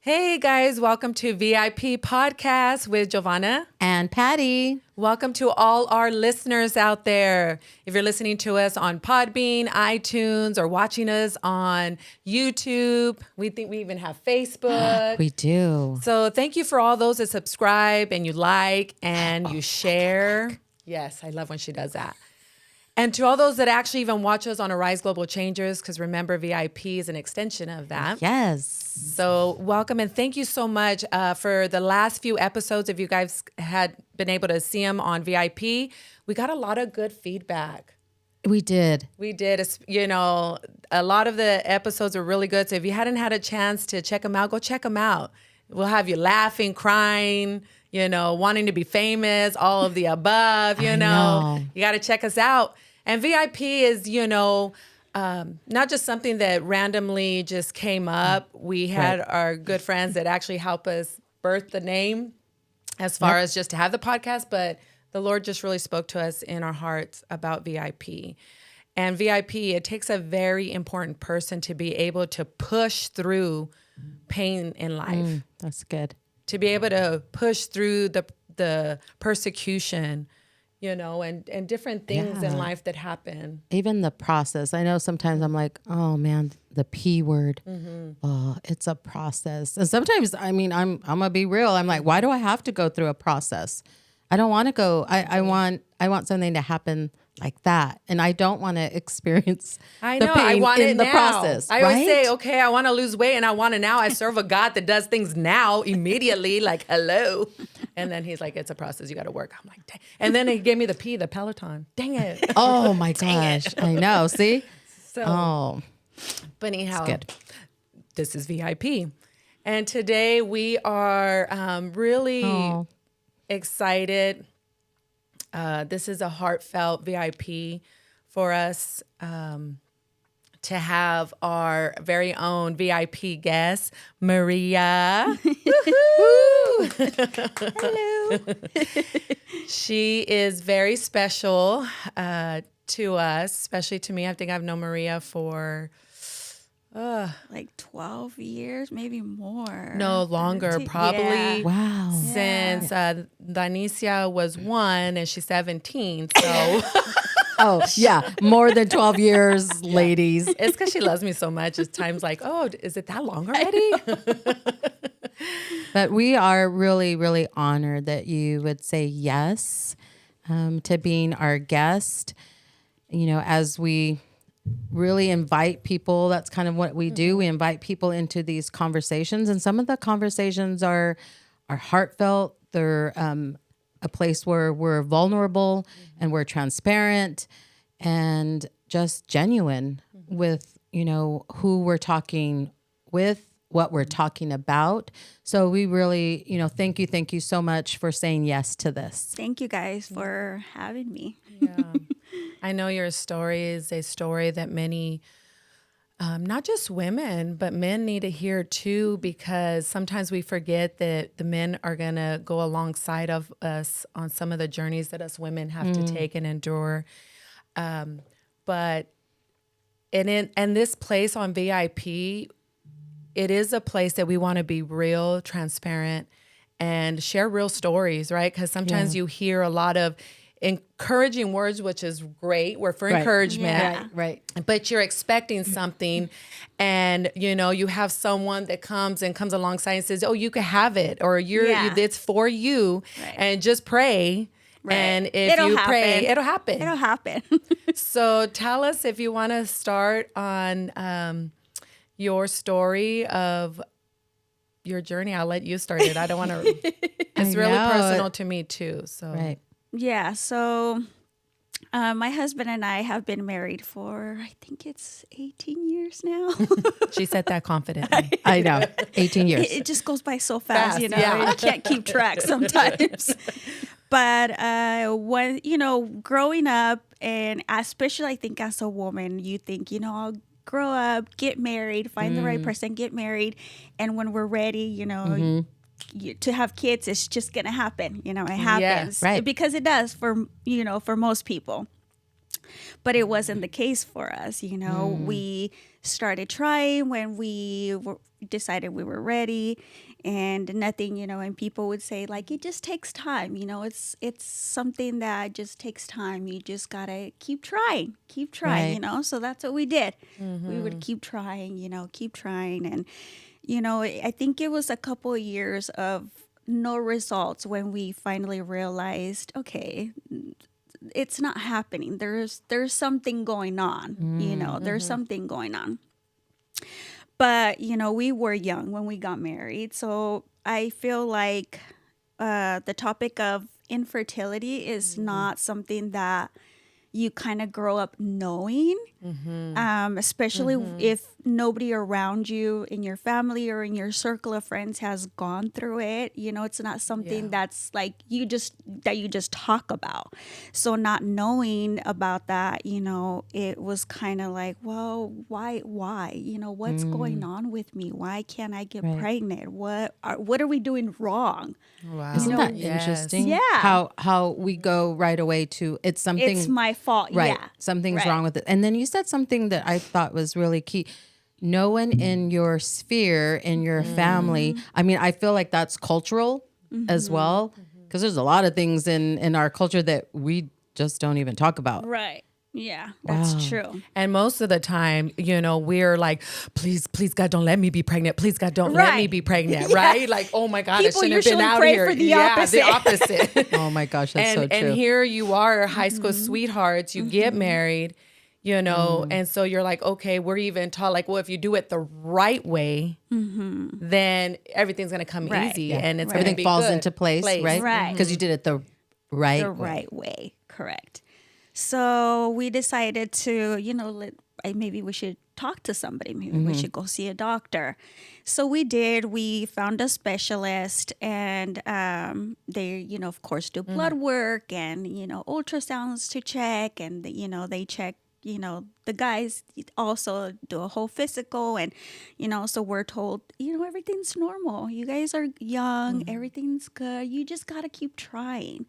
Hey guys, welcome to VIP Podcast with Giovanna and Patty. Welcome to all our listeners out there. If you're listening to us on Podbean, iTunes, or watching us on YouTube, we think we even have Facebook. We do. So thank you for all those that subscribe and you like and you share. Yes, I love when she does that. And to all those that actually even watch us on Arise Global Changers, because remember, VIP is an extension of that. Yes. So welcome and thank you so much for the last few episodes. If you guys had been able to see them on VIP, we got a lot of good feedback. We did. We did. You know, a lot of the episodes are really good. So if you hadn't had a chance to check them out, go check them out. We'll have you laughing, crying, you know, wanting to be famous, all of the above, you know. You got to check us out. And VIP is, you know, not just something that randomly just came up. We had our good friends that actually help us birth the name as far as just to have the podcast. But the Lord just really spoke to us in our hearts about VIP. And VIP, it takes a very important person to be able to push through pain in life. That's good. To be able to push through the persecution, you know, and different things in life that happen. Even the process. I know sometimes I'm like, oh man, the P word. Oh, it's a process. And sometimes, I mean, I'm gonna be real. I'm like, why do I have to go through a process? I don't want to go. I want something to happen like that, and I don't want to experience I the know. pain I want in it the now. process. I always say, okay, I want to lose weight, and I want it now. I serve a God that does things now, immediately. Like, hello, and then he's like, it's a process. You got to work. I'm like, dang. And then he gave me the P, the Peloton. Dang it. Oh my gosh, I know. See, So, but anyhow, good. This is VIP, and today we are really excited. This is a heartfelt VIP for us to have our very own VIP guest, Maria. Hello. She is very special to us, especially to me. I think I've known Maria for Like 12 years, maybe more. no longer, probably. Yeah. Wow. Since Danicia was 1 and she's 17. So Oh yeah, more than 12 years, ladies. it's because she loves me so much. It's times like, oh, is it that long already? But we are really, really honored that you would say yes to being our guest. You know, as we really invite people, that's kind of what we do. We invite people into these conversations, and some of the conversations are heartfelt. They're a place where we're vulnerable and we're transparent and just genuine with, you know, who we're talking with, what we're talking about. So we really, you know, thank you so much for saying yes to this. Thank you guys for having me. Yeah. I know your story is a story that many, not just women, but men need to hear too, because sometimes we forget that the men are going to go alongside of us on some of the journeys that us women have to take and endure. But in this place on VIP, it is a place that we want to be real, transparent, and share real stories, right? Because sometimes you hear a lot of encouraging words, which is great. We're for encouragement. Yeah. Right. But you're expecting something, and you know you have someone that comes alongside and says, "Oh, you can have it," or it's for you, and just pray. Right. And if It'll you happen. pray, it'll happen. It'll happen. So tell us if you want to start on your story of your journey. I'll let you start it. I don't want to. It's really personal to me too. So Right. Yeah. So my husband and I have been married for, I think it's 18 years now. she said that confidently. I know. 18 years. It just goes by so fast, you know, yeah. you can't keep track sometimes. But when, you know, growing up, and especially I think as a woman, you think, you know, I'll grow up, get married, find the right person, get married. And when we're ready, you know, to have kids, it's just going to happen. You know, it happens. right. Because it does for, you know, for most people. But it wasn't the case for us. You know, we started trying when decided we were ready, and nothing, and people would say like it just takes time, it's something that just takes time. You just gotta keep trying, Right. so that's what we did. We would keep trying, keep trying. And I think it was a couple of years of no results when we finally realized, okay, it's not happening. There's something going on, there's something going on. But, we were young when we got married. So I feel like the topic of infertility is not something that you kind of grow up knowing, especially if nobody around you in your family or in your circle of friends has gone through it. It's not something that's like you just talk about. So not knowing about that, it was kind of like, well, why, what's going on with me? Why can't I get Right. pregnant? What are we doing wrong? Wow. Isn't that Yes. interesting? Yeah. How we go right away to it's something. It's my fault. Right. Yeah. Something's Right. wrong with it. And then you said something that I thought was really key. No one in your sphere, in your family. I mean, I feel like that's cultural as well. Because there's a lot of things in our culture that we just don't even talk about. Right. Yeah, that's Wow. true. And most of the time, we're like, please, God, don't let me be pregnant. Please, God, don't let me Right. be pregnant. Yeah. Right? Like, oh my God, People I shouldn't have been usually out pray here. for the yeah, opposite. the opposite. Oh my gosh, that's so true. And here you are, high school sweethearts. You get married, and so you're like, okay, we're even taught like, well, if you do it the right way, then everything's gonna come Right. easy, Yeah. and it's Right. gonna Everything be falls good. into place, right? Right. Because you did it the right The way. right way. Correct. So we decided to, maybe we should talk to somebody. Maybe we should go see a doctor. So we did. We found a specialist, and they, of course, do blood work and, ultrasounds to check. And, they check, the guys also do a whole physical. And, so we're told, everything's normal. You guys are young. Everything's good. You just got to keep trying.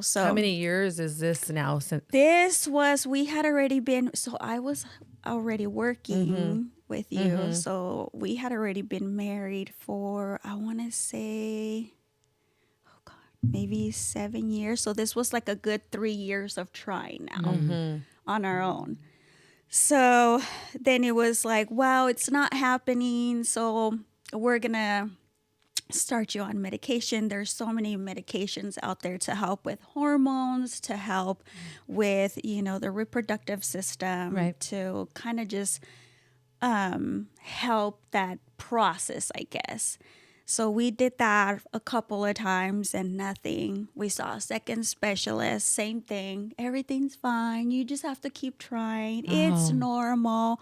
So How many years is this now since? we had already been, so I was already working with you. So we had already been married for, I want to say, oh God, maybe 7 years. So this was like a good 3 years of trying now on our own. So then it was like, wow, it's not happening. So we're going to start you on medication. There's so many medications out there to help with hormones, to help with, the reproductive system, Right. to kind of just help that process, I guess. So we did that a couple of times and nothing. We saw a second specialist, same thing. Everything's fine. You just have to keep trying. It's normal.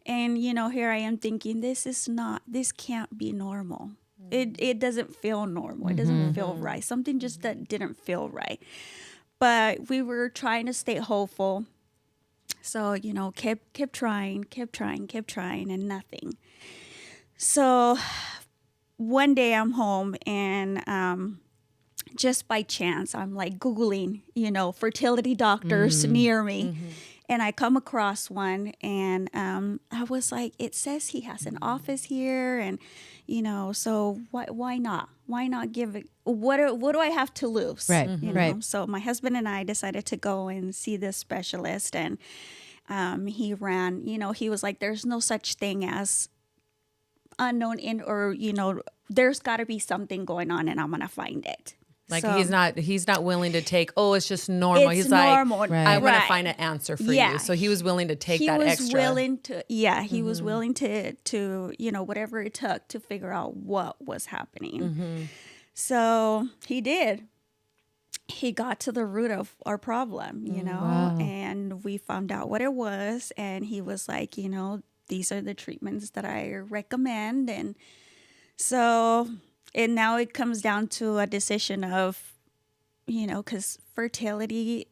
And, here I am thinking, this can't be normal. It doesn't feel normal. It doesn't feel right. Something just that didn't feel right. But we were trying to stay hopeful. So, kept trying, and nothing. So one day I'm home and just by chance, I'm like Googling, fertility doctors near me. And I come across one and I was like, it says he has an office here. And, so why not? Why not give it? What do I have to lose? Right, right. So my husband and I decided to go and see this specialist. And he ran, he was like, there's no such thing as unknown there's got to be something going on and I'm going to find it. Like So- he's not willing to take, oh, it's just normal. It's He's normal. like, Right. I want to Right. find an answer for Yeah. you. So he was willing to take he that was extra. willing to he was willing to whatever it took to figure out what was happening. So he did. He got to the root of our problem, Wow. and we found out what it was. And he was like, these are the treatments that I recommend. And so, and now it comes down to a decision of, because fertility,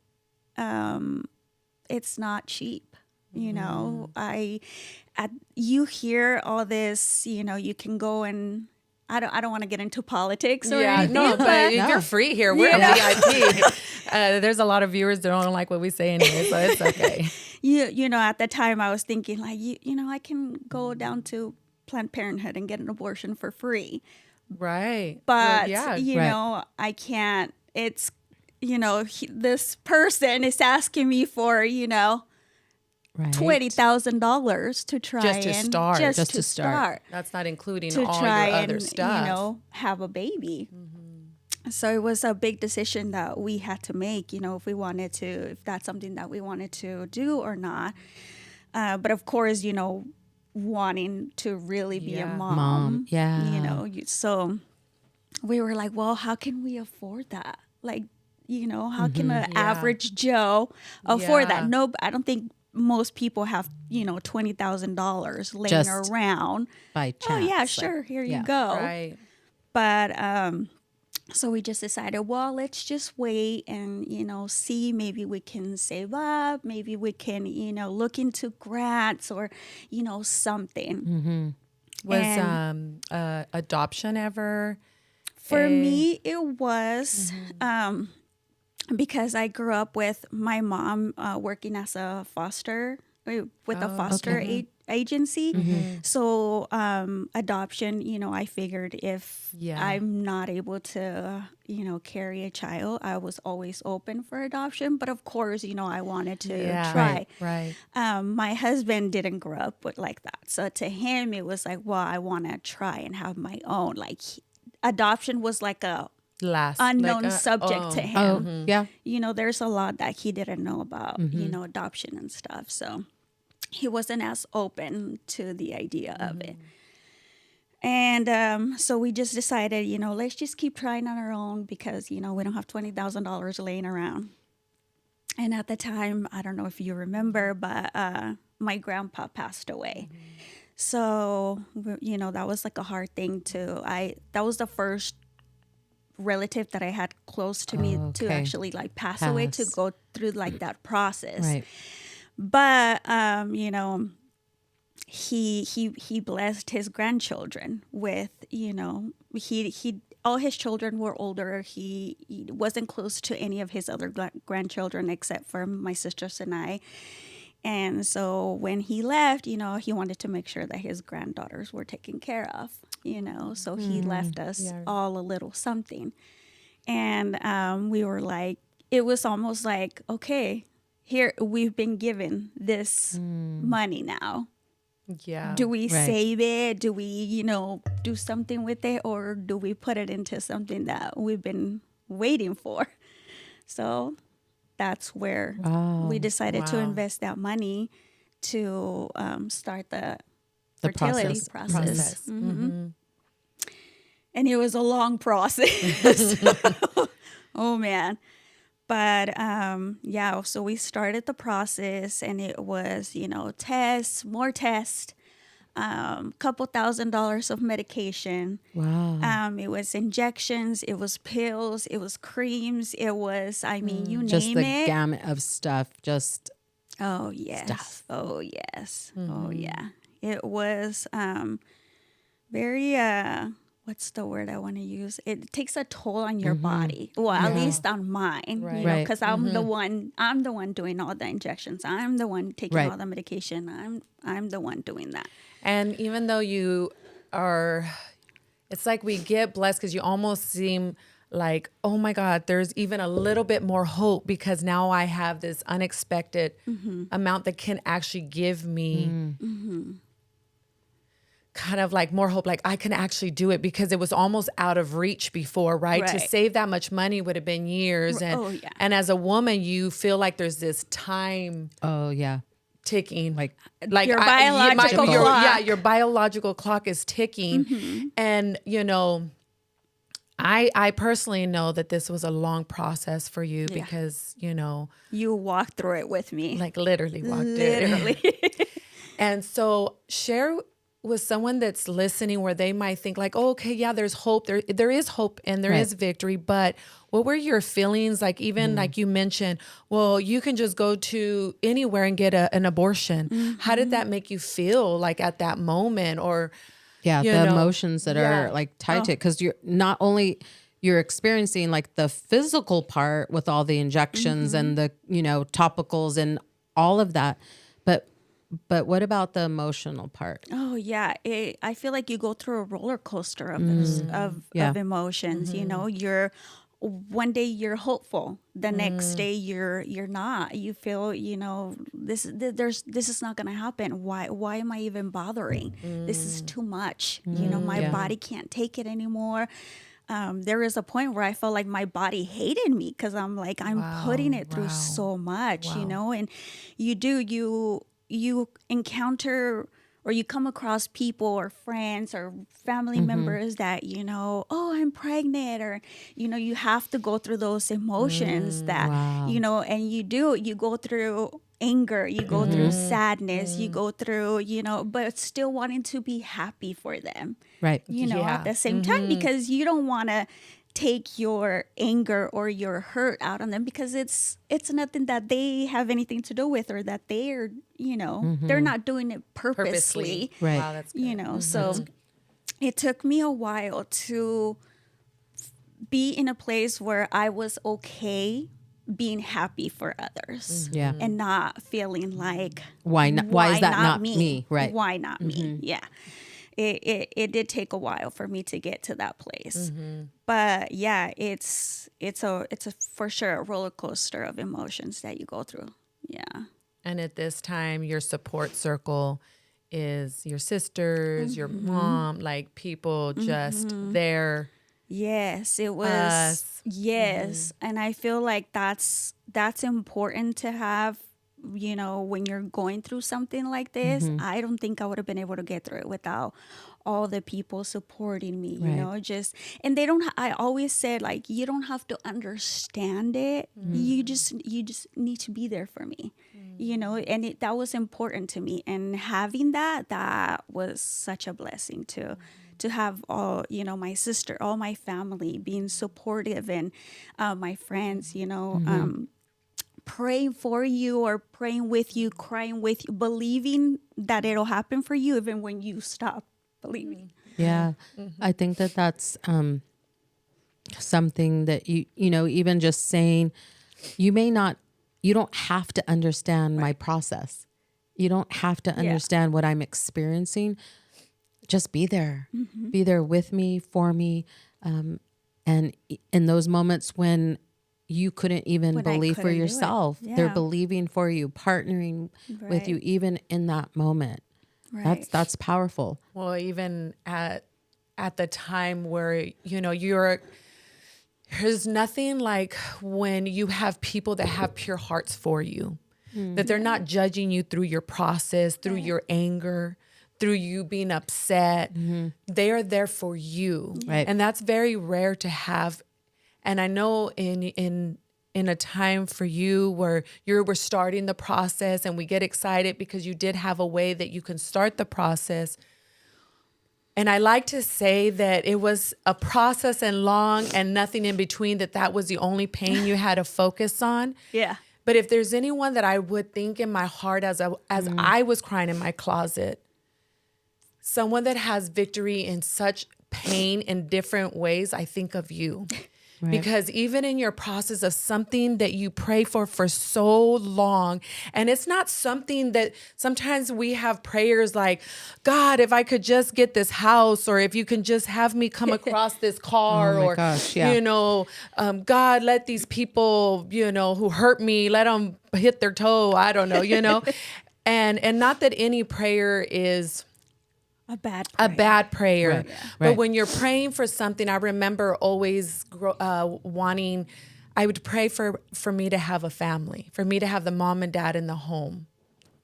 it's not cheap. You hear all this, you can go and I don't want to get into politics or Yeah, anything. no, but No. you're free here. We're VIP. There's a lot of viewers that don't like what we say anyway, so it's okay. you know, at the time I was thinking like, you know, I can go down to Planned Parenthood and get an abortion for free. Right. But, yeah. you Right. know, I can't. It's, you know, this person is asking me for, you know, Right. $20,000 to try Just to and start. Just to start. That's not including to all try your and other stuff. you know, have a baby. So it was a big decision that we had to make, you know, if we wanted to, if that's something that we wanted to do or not. But of course, you know, wanting to really be a Yeah. Mom, yeah. you know, so we were like, well, how can we afford that? Like, you know, how can an Yeah. average Joe afford Yeah. that? No, I don't think most people have, you know, $20,000 laying Just around. By Oh chance. yeah, like, sure, here yeah. you go. Right. But so we just decided, well, let's just wait and, you know, see, maybe we can save up, maybe we can, you know, look into grants or, you know, something. Was And- adoption ever? For me, it was because I grew up with my mom working as a foster with a foster agency. So adoption, you know, I figured if Yeah. I'm not able to, you know, carry a child, I was always open for adoption. But of course, you know, I wanted to Yeah. try. Right. My husband didn't grow up with like that. So to him, it was like, well, I want to try and have my own. Like adoption was like a Last unknown like, subject to him. Oh, yeah. You know, there's a lot that he didn't know about, you know, adoption and stuff. So he wasn't as open to the idea of it. And so we just decided, you know, let's just keep trying on our own because, you know, we don't have $20,000 laying around. And at the time, I don't know if you remember, but my grandpa passed away. So, you know, that was like a hard thing that was the first relative that I had close to me to Okay. actually like pass away, to Pass. go through like that process. Right. But you know, he blessed his grandchildren with, you know, he all his children were older. He wasn't close to any of his other grandchildren except for my sisters and I. And so when he left, you know, he wanted to make sure that his granddaughters were taken care of, you know. So he left us all a little something. And we were like, it was almost like, okay, here we've been given this money now. Yeah. Do we Right. save it? Do we, you know, do something with it? Or do we put it into something that we've been waiting for? So that's where we decided to Wow. invest that money to start the The fertility process. process. And it was a long process. Oh man. But yeah, so we started the process and it was, you know, tests, more tests, couple $1,000s of medication. Wow. It was injections, it was pills, it was creams, it was, I mean, you Just name the it. gamut of stuff. Just Oh yes. stuff. Oh yes. Oh yeah. It was very what's the word I want to use? It takes a toll on your body. Well, at least on mine, you know, Right. because I'm the one doing all the injections. I'm the one taking Right. all the medication. I'm the one doing that. And even though you are, it's like we get blessed because you almost seem like, oh my God, there's even a little bit more hope because now I have this unexpected amount that can actually give me kind of like more hope, like I can actually do it because it was almost out of reach before, right? To Right. save that much money would have been years. And, Oh, yeah. and as a woman, you feel like there's this time oh yeah. ticking, like Your biological clock. your biological clock is ticking, and you know, I personally know that this was a long process for you because you know, You walked through it with me. like literally walked it. Literally. And so share with someone that's listening where they might think like, oh, okay, yeah, there's hope. There is hope and there is victory. But what were your feelings? Like even like you mentioned, well, you can just go to anywhere and get an abortion. How did that make you feel like at that moment? Or Yeah, you the know? emotions that are Yeah. like tied to it, because you're not only you're experiencing like the physical part with all the injections and the topicals and all of that, but what about the emotional part? Oh yeah, I feel like you go through a roller coaster of this, Yeah. of emotions. You know, you're one day you're hopeful, the next day you're not. You feel, this is not gonna happen. Why am I even bothering? This is too much. My Yeah. body can't take it anymore. There is a point where I felt like my body hated me because I'm like I'm putting it through so much, and you encounter or you come across people or friends or family members that oh, I'm pregnant, or you have to go through those emotions that Wow. and you go through anger, you go through sadness, you go through but still wanting to be happy for them, Right. at the same time, because you don't want to take your anger or your hurt out on them, because it's nothing that they have anything to do with, or that they're they're not doing it purposely. Right. Wow, that's good. So it took me a while to be in a place where I was okay being happy for others, Yeah. and not feeling like Why not? Why is that not me? Right. Why not me? Yeah. It did take a while for me to get to that place, but yeah, it's a for sure a roller coaster of emotions that you go through. Yeah. And at this time, your support circle is your sisters, your mom, like people just there. Yes, it was. Us. Yes, and I feel like that's important to have. When you're going through something like this, I don't think I would have been able to get through it without all the people supporting me. And they don't. I always said, like, you don't have to understand it. You just need to be there for me. And that was important to me. And having that was such a blessing to have all, my sister, all my family being supportive, and my friends, praying for you or praying with you, crying with you, believing that it'll happen for you even when you stop believing. Yeah. I think that that's something that even just saying, you don't have to understand my process. You don't have to understand what I'm experiencing. Just be there. Be there with me, for me. And in those moments when you couldn't even believe for yourself, they're believing for you, partnering with you, even in that moment. Right. That's powerful. Well, even at the time where, there's nothing like when you have people that have pure hearts for you, that they're not judging you through your process, through your anger, through you being upset. They are there for you. Right. And that's very rare to have. And I know in a time for you where you were starting the process, and we get excited because you did have a way that you can start the process. And I like to say that it was a process and long and nothing in between, that was the only pain you had to focus on. Yeah. But if there's anyone that I would think in my heart as I was crying in my closet, someone that has victory in such pain in different ways, I think of you. Right. Because even in your process of something that you pray for so long, and it's not something that sometimes we have prayers like, God, if I could just get this house, or if you can just have me come across this car, Oh my or, gosh, yeah. God, let these people, who hurt me, let them hit their toe. I don't know, and not that any prayer is A bad prayer. Right. Right. But when you're praying for something, I remember always wanting, I would pray for me to have a family, for me to have the mom and dad in the home.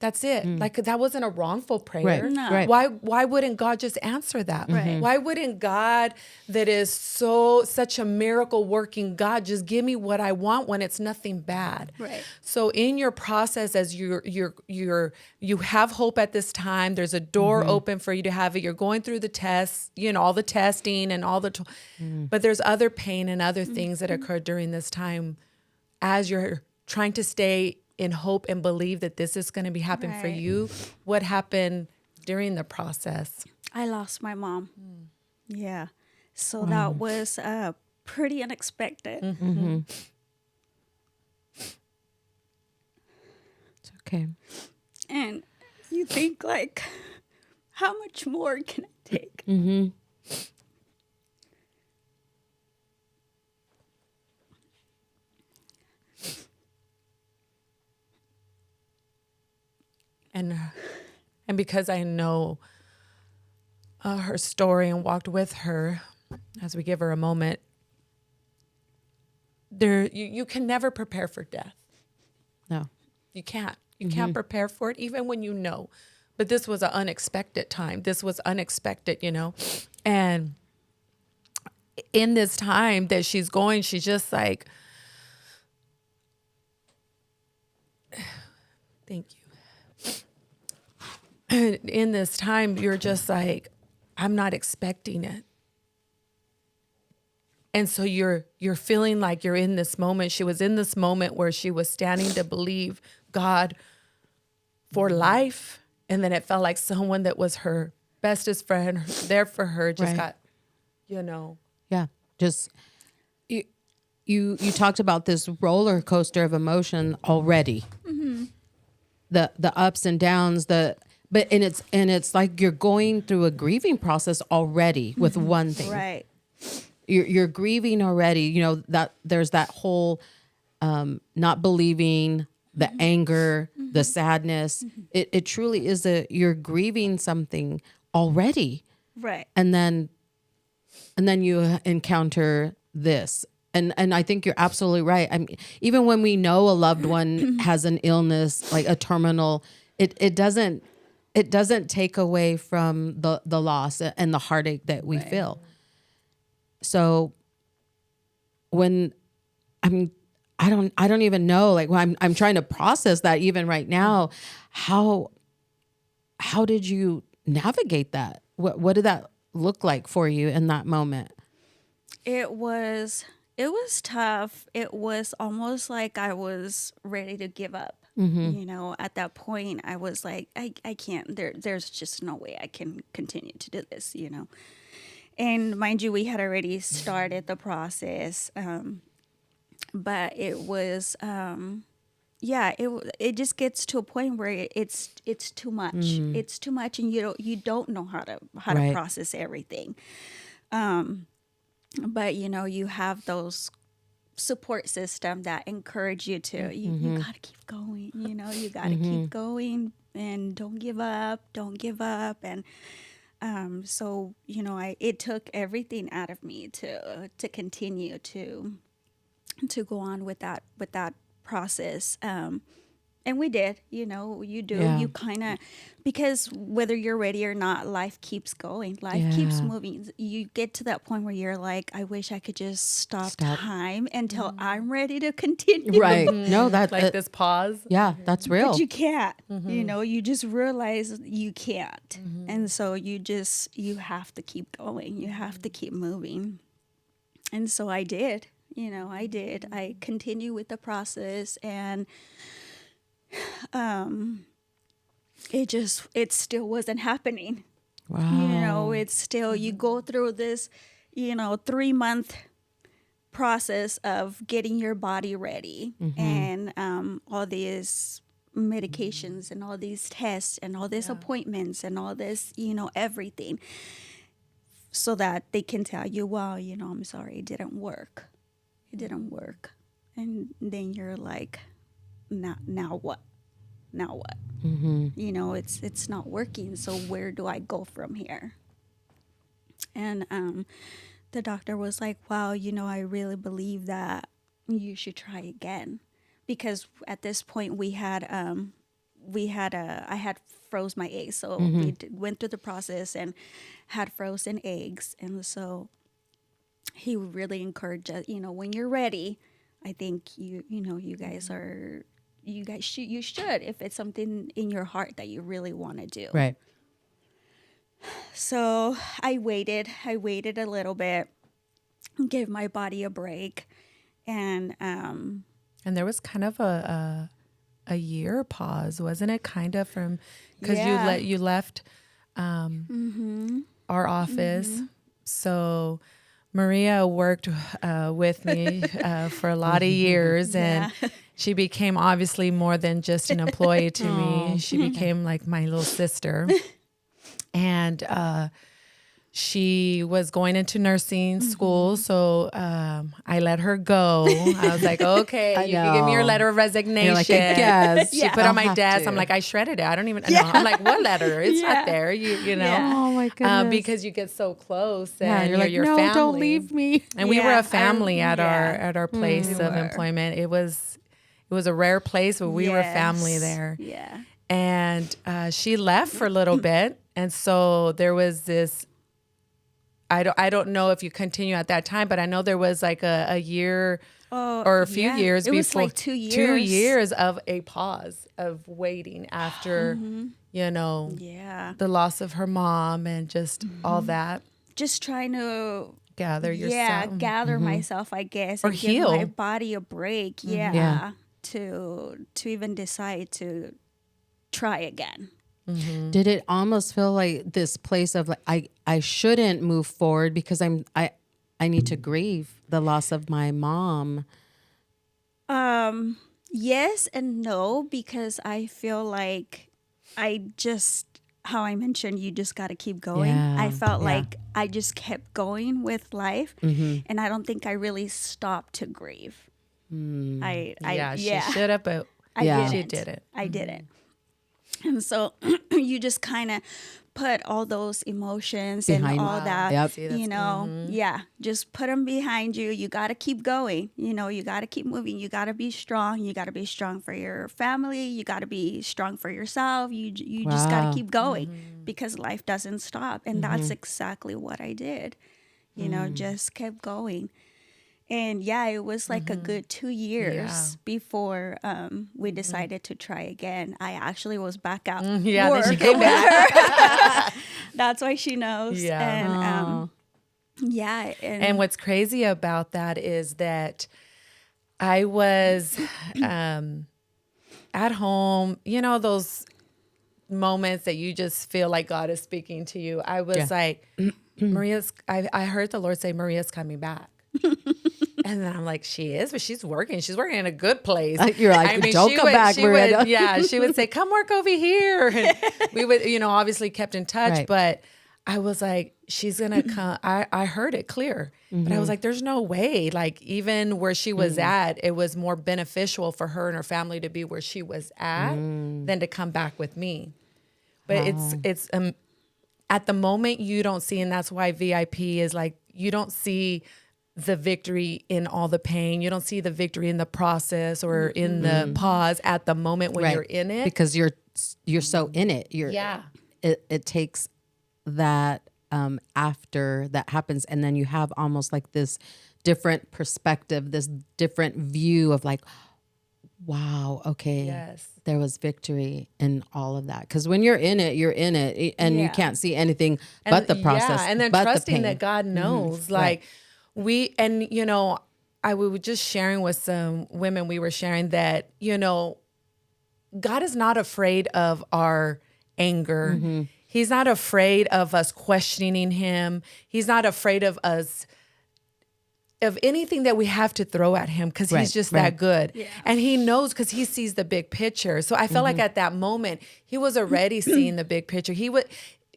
That's it. Like, that wasn't a wrongful prayer. Right. No. Right. Why wouldn't God just answer that? Right. Why wouldn't God, that is such a miracle working God, just give me what I want when it's nothing bad? Right. So in your process, as you have hope at this time, there's a door open for you to have it. You're going through the tests, all the testing and all the, but there's other pain and other things that occur during this time as you're trying to stay in hope and believe that this is going to be happening for Right. you. What happened during the process? I lost my mom. Yeah. So that was pretty unexpected. It's okay. And you think, like, how much more can I take? And because I know her story and walked with her, as we give her a moment, you can never prepare for death. No. You can't. You can't prepare for it, even when you know. But this was an unexpected time. This was unexpected, you know. And in this time that she's going, she's just like, thank you. In this time, you're just like, I'm not expecting it. And so you're feeling like you're in this moment. She was in this moment where she was standing to believe God for life. And then it felt like someone that was her bestest friend there for her just got, you know. Yeah. Just you talked about this roller coaster of emotion already. The ups and downs, but it's like you're going through a grieving process already with one thing. Right. You're grieving already, you know, that there's that whole not believing, the anger, the sadness. It truly is you're grieving something already. Right. And then you encounter this. And I think you're absolutely right. I mean, even when we know a loved one has an illness, like a terminal, it doesn't take away from the loss and the heartache that we feel. So when, I mean, I don't even know, like when I'm trying to process that even right now, how did you navigate that? What did that look like for you in that moment? It was tough. It was almost like I was ready to give up. You know, at that point I was like, I can't, there's just no way I can continue to do this, you know. And mind you, we had already started the process. But it was, it just gets to a point where it's too much. It's too much, and you don't know how to process everything. But you know, you have those support system that encourage you to you gotta keep going. You know, you gotta keep going and don't give up. And so you know, it took everything out of me to continue to go on with that process. And we did, you know, you kind of, because whether you're ready or not, life keeps going, life keeps moving. You get to that point where you're like, I wish I could just stop. Time until I'm ready to continue. Right. No, that's like this pause. Yeah, that's real. But you can't, you know, you just realize you can't. And so you have to keep going. You have to keep moving. And so I did. You know, I continue with the process, and it still wasn't happening. Wow. You know, it's still, you go through this, you know, 3-month process of getting your body ready, and all these medications and all these tests and all these appointments and all this, you know, everything, so that they can tell you, well, you know, I'm sorry, it didn't work. And then you're like, now what? You know, it's not working. So where do I go from here? And the doctor was like, well, you know, I really believe that you should try again, because at this point I had froze my eggs. So we went through the process and had frozen eggs. And so he really encouraged us, you know, when you're ready, I think you should, if it's something in your heart that you really want to do. Right. So I waited a little bit, gave my body a break. And there was kind of a year pause, wasn't it? Kind of, from, because you left our office. So Maria worked with me for a lot of years, and she became obviously more than just an employee to me. She became like my little sister. And she was going into nursing school, so I let her go. I was like, okay, you can give me your letter of resignation. You're like, I guess. She put it on my desk. I'm like, I shredded it. I don't even know. I'm like, what letter? It's not there. You know. Oh my goodness. Because you get so close, and you're like, your no, family. don't leave me. And we were Yeah, a family at our place We of were. employment. It was a rare place, but we were a family there. Yeah. And she left for a little bit, and so there was this. I don't know if you continue at that time, but I know there was like a year or a few years It before. was like 2 years. 2 years of a pause of waiting after, Yeah. the loss of her mom and just all that. Just trying to Gather yourself. gather myself, I guess, Or and give heal. my body a break. Yeah. Yeah. To even decide to try again. Did it almost feel like this place of like I shouldn't move forward because I need to grieve the loss of my mom? Yes and no, because I feel like how I mentioned, you just got to keep going. Yeah, I felt yeah. like I just kept going with life, and I don't think I really stopped to grieve. She should have, but I Yeah. didn't. she didn't. I didn't. And so you just kind of put all those emotions Behind- and all that, Yep. See, that's- you know, just put them behind you. You got to keep going. You got to keep moving. You got to be strong. You got to be strong for your family. You got to be strong for yourself. You just got Wow. to keep going because life doesn't stop. And that's exactly what I did. Just kept going. And it was like a good 2 years Yeah. before we decided to try again. I actually was back out. Then she work came with back. her. That's why she knows. Yeah. And And what's crazy about that is that I was at home, those moments that you just feel like God is speaking to you. I was like, I heard the Lord say, Maria's coming back. And then I'm like, she is, but she's working. She's working in a good place. You're like, don't she come back, Maria. she would say, come work over here. And we would, obviously kept in touch, Right. but I was like, she's going to come. I heard it clear, but I was like, there's no way. Like even where she was at, it was more beneficial for her and her family to be where she was at than to come back with me. But it's at the moment you don't see, and that's why VIP is like, you don't see the victory in all the pain. You don't see the victory in the process or in the pause at the moment when Right. you're in it. Because you're so in it. It takes that after that happens, and then you have almost like this different perspective, this different view of like, wow, okay, Yes. there was victory in all of that. Because when you're in it, and you can't see anything but the process. Yeah, and then but the trusting pain. that God knows. Right. Like we were just sharing with some women, we were sharing that, God is not afraid of our anger. He's not afraid of us questioning him. He's not afraid of us, of anything that we have to throw at him, because Right, he's just right. that good. And he knows, because he sees the big picture. So I felt like at that moment, he was already seeing the big picture. He would,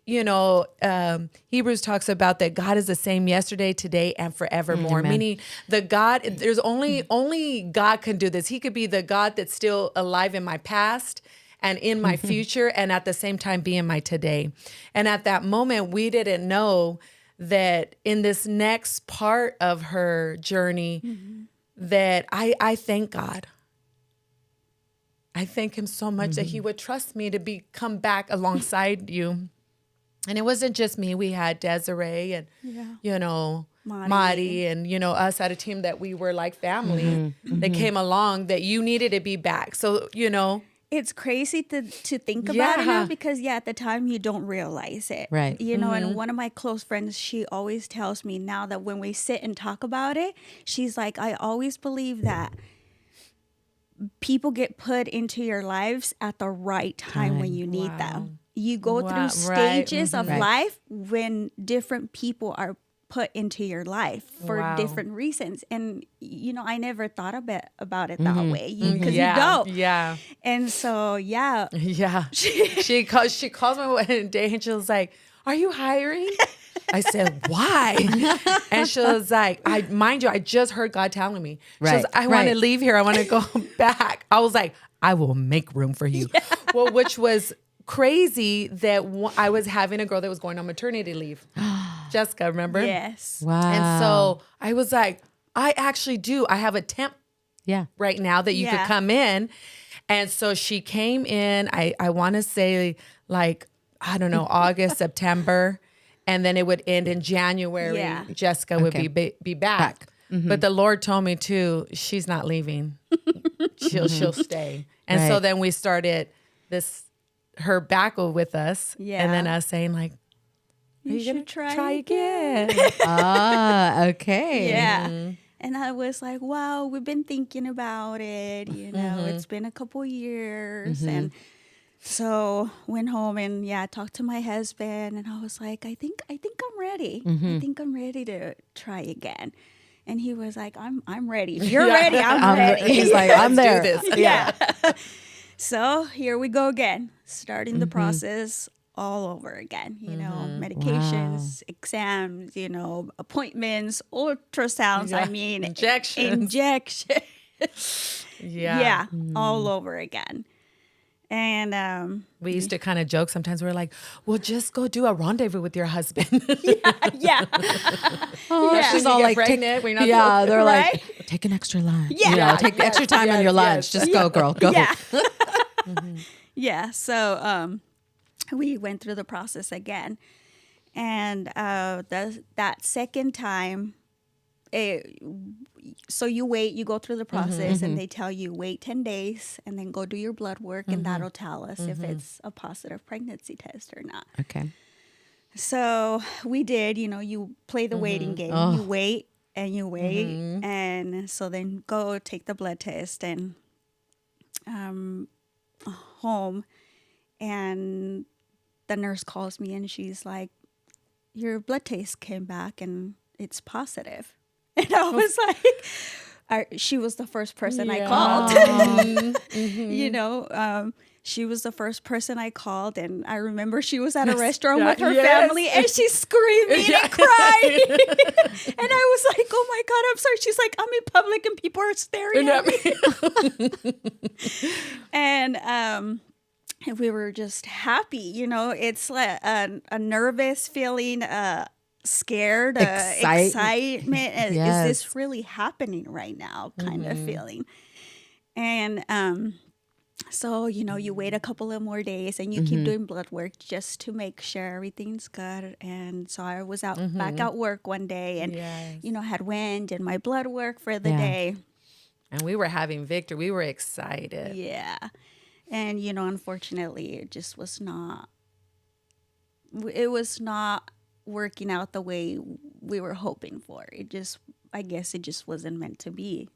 Hebrews talks about that God is the same yesterday, today, and forevermore. Amen. Meaning there's only God can do this. He could be the God that's still alive in my past and in my future, and at the same time be in my today. And at that moment, we didn't know that in this next part of her journey, that I thank God. I thank him so much that he would trust me to come back alongside you. And it wasn't just me. We had Desiree and, Madi and, us at a team that we were like family that came along, that you needed to be back. So, it's crazy to think about it Yeah. now, because at the time you don't realize it. Right. And one of my close friends, she always tells me now that when we sit and talk about it, she's like, I always believe that people get put into your lives at the right time when you need them. you go Wow, through right, stages of Right. life when different people are put into your life for Wow. different reasons. And, I never thought about it that way because yeah, you don't. Yeah. And so, yeah. Yeah. She calls me one day and she was like, "Are you hiring?" I said, "Why?" And she was like, mind you, I just heard God telling me. She Right, was, "I want to right. leave here. I want to go back." I was like, "I will make room for you." Well, which was crazy that I was having a girl that was going on maternity leave. Jessica, remember? Yes. Wow. And so I was like, I actually do. I have a temp yeah. right now that you could Yeah. come in. And so she came in, I want to say like, I don't know, August, September. And then it would end in January. Yeah. Jessica would Okay. be back. But the Lord told me too, she's not leaving. She'll stay. And so Right. then we started her back with us. Yeah. And then us saying like, are You you gonna should try try again? Ah, okay. Yeah. Mm-hmm. And I was like, wow, we've been thinking about it. Mm-hmm. It's been a couple years. And so went home and talked to my husband. And I was like, I think I'm ready. I think I'm ready to try again. And he was like, I'm ready. If you're Yeah. ready, I'm ready. He's like, I'm Let's there. do this. yeah. So here we go again, starting the process all over again. Medications, exams, appointments, ultrasounds. Yeah. I mean, Injections. injection. Yeah. all over again. And We used to kind of joke sometimes. We were like, well, just go do a rendezvous with your husband. yeah, Oh, Yeah. she's You all get like, pregnant, we're not yeah, supposed- they're Right? like, take an extra lunch. Yeah. Take the extra time on your lunch. yes. Just go, girl, go. yeah, yeah. So we went through the process again, and that second time, so you wait, you go through the process, and they tell you wait 10 days, and then go do your blood work, and that'll tell us if it's a positive pregnancy test or not. Okay. So we did, you play the waiting game. You wait and you wait. And so then go take the blood test and home. And the nurse calls me and she's like, your blood test came back and it's positive. And I was like, she was the first person I called. She was the first person I called, and I remember she was at a restaurant with her family, and she's screaming and crying. And I was like, "Oh my God, I'm sorry." She's like, "I'm in public, and people are staring at me." And we were just happy. It's like a nervous feeling, scared, excitement. Yes. Is this really happening right now? Kind of feeling. And so, you wait a couple of more days and you keep doing blood work just to make sure everything's good. And so I was back at work one day and, Yes. had went and my blood work for the Yeah. day. And we were having victory. We were excited. Yeah. And, unfortunately, it just was not working out the way we were hoping for. I guess it just wasn't meant to be,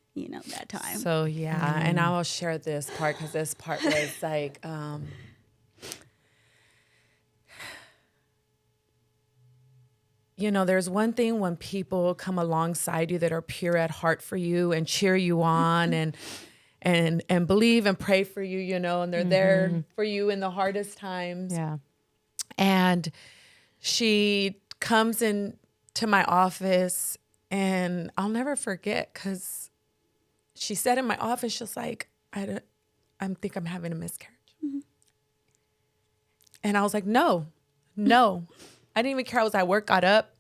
that time. So yeah, and I will share this part because this part was like, there's one thing when people come alongside you that are pure at heart for you and cheer you on and believe and pray for you, and they're there for you in the hardest times. Yeah. And she comes in to my office and I'll never forget because she said in my office, she's like, I think I'm having a miscarriage. And I was like, no. I didn't even care. I was at work, got up,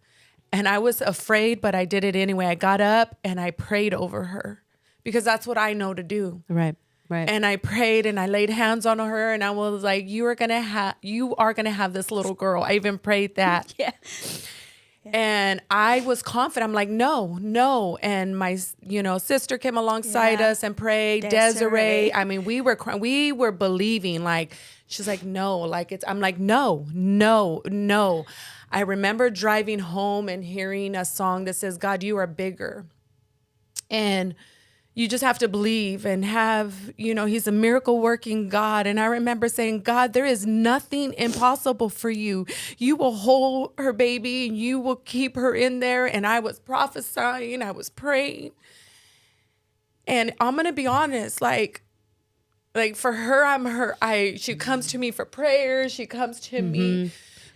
and I was afraid, but I did it anyway. I got up and I prayed over her because that's what I know to do. Right. Right. And I prayed and I laid hands on her and I was like, you are going to have this little girl. I even prayed that. Yeah. And I was confident. I'm like, no. And my, sister came alongside us and prayed. Desiree. I mean, we were believing. Like, she's like, no. Like I'm like, no. I remember driving home and hearing a song that says, God, you are bigger. And you just have to believe and have, he's a miracle working God. And I remember saying, God, there is nothing impossible for you. You will hold her baby and you will keep her in there. And I was prophesying, I was praying. And I'm going to be honest, like for her, she comes to me for prayers. She comes to me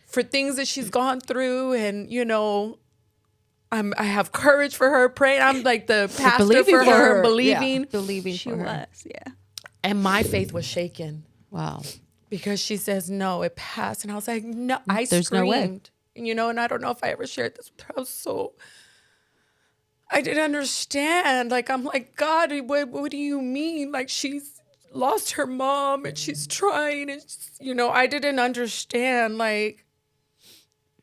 for things that she's gone through. And, I have courage for her, praying. I'm like the pastor for her, believing. Yeah, believing She for her. was, yeah. And my faith was shaken Wow. because she says, no, it passed. And I was like, no, I There's no way. screamed. And I don't know if I ever shared this with her. I was so, I didn't understand. Like, I'm like, God, what do you mean? Like, she's lost her mom and she's trying. And, I didn't understand. Like,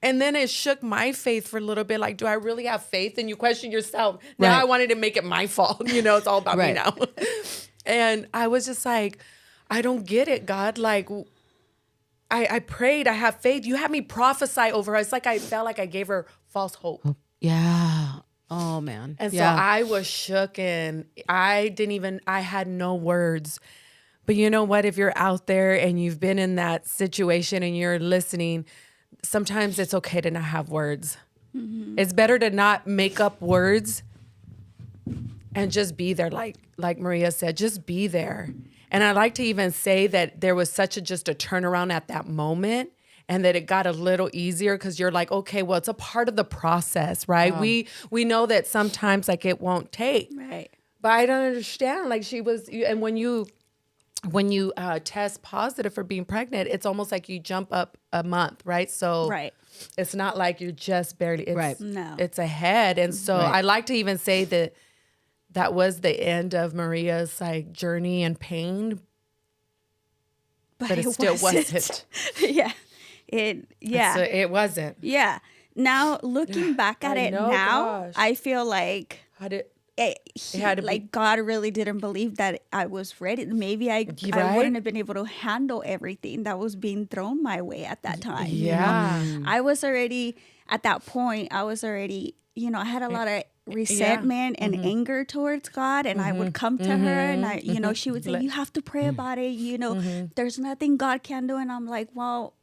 and then it shook my faith for a little bit. Like, do I really have faith? And you question yourself. Now Right. I wanted to make it my fault. It's all about me Right. now. And I was just like, I don't get it, God. Like, I prayed. I have faith. You had me prophesy over her. It's like I felt like I gave her false hope. Yeah. Oh man. And so yeah. I was shook and I had no words. But you know what? If you're out there and you've been in that situation and you're listening, sometimes it's okay to not have words. Mm-hmm. It's better to not make up words and just be there. Like Maria said, just be there. And I like to even say that there was just a turnaround at that moment and that it got a little easier because you're like, okay, well, it's a part of the process, right? We know that sometimes like it won't take. Right. But I don't understand. Like she was, and when you test positive for being pregnant, it's almost like you jump up a month, right? So Right. it's not like you're just barely, it's, Right. No. it's ahead. And so Right. I like to even say that was the end of Maria's like journey and pain, but it still wasn't. Yeah. Yeah. So it wasn't. Yeah. Now looking back at I it know, now, gosh. I feel like How did had to like God really didn't believe that I was ready. Maybe I Right? wouldn't have been able to handle everything that was being thrown my way at that time. Yeah. I was already at that point. I was already, I had a lot of resentment and anger towards God, and I would come to her, and she would say, "You have to pray about it. There's nothing God can do," and I'm like, "Well,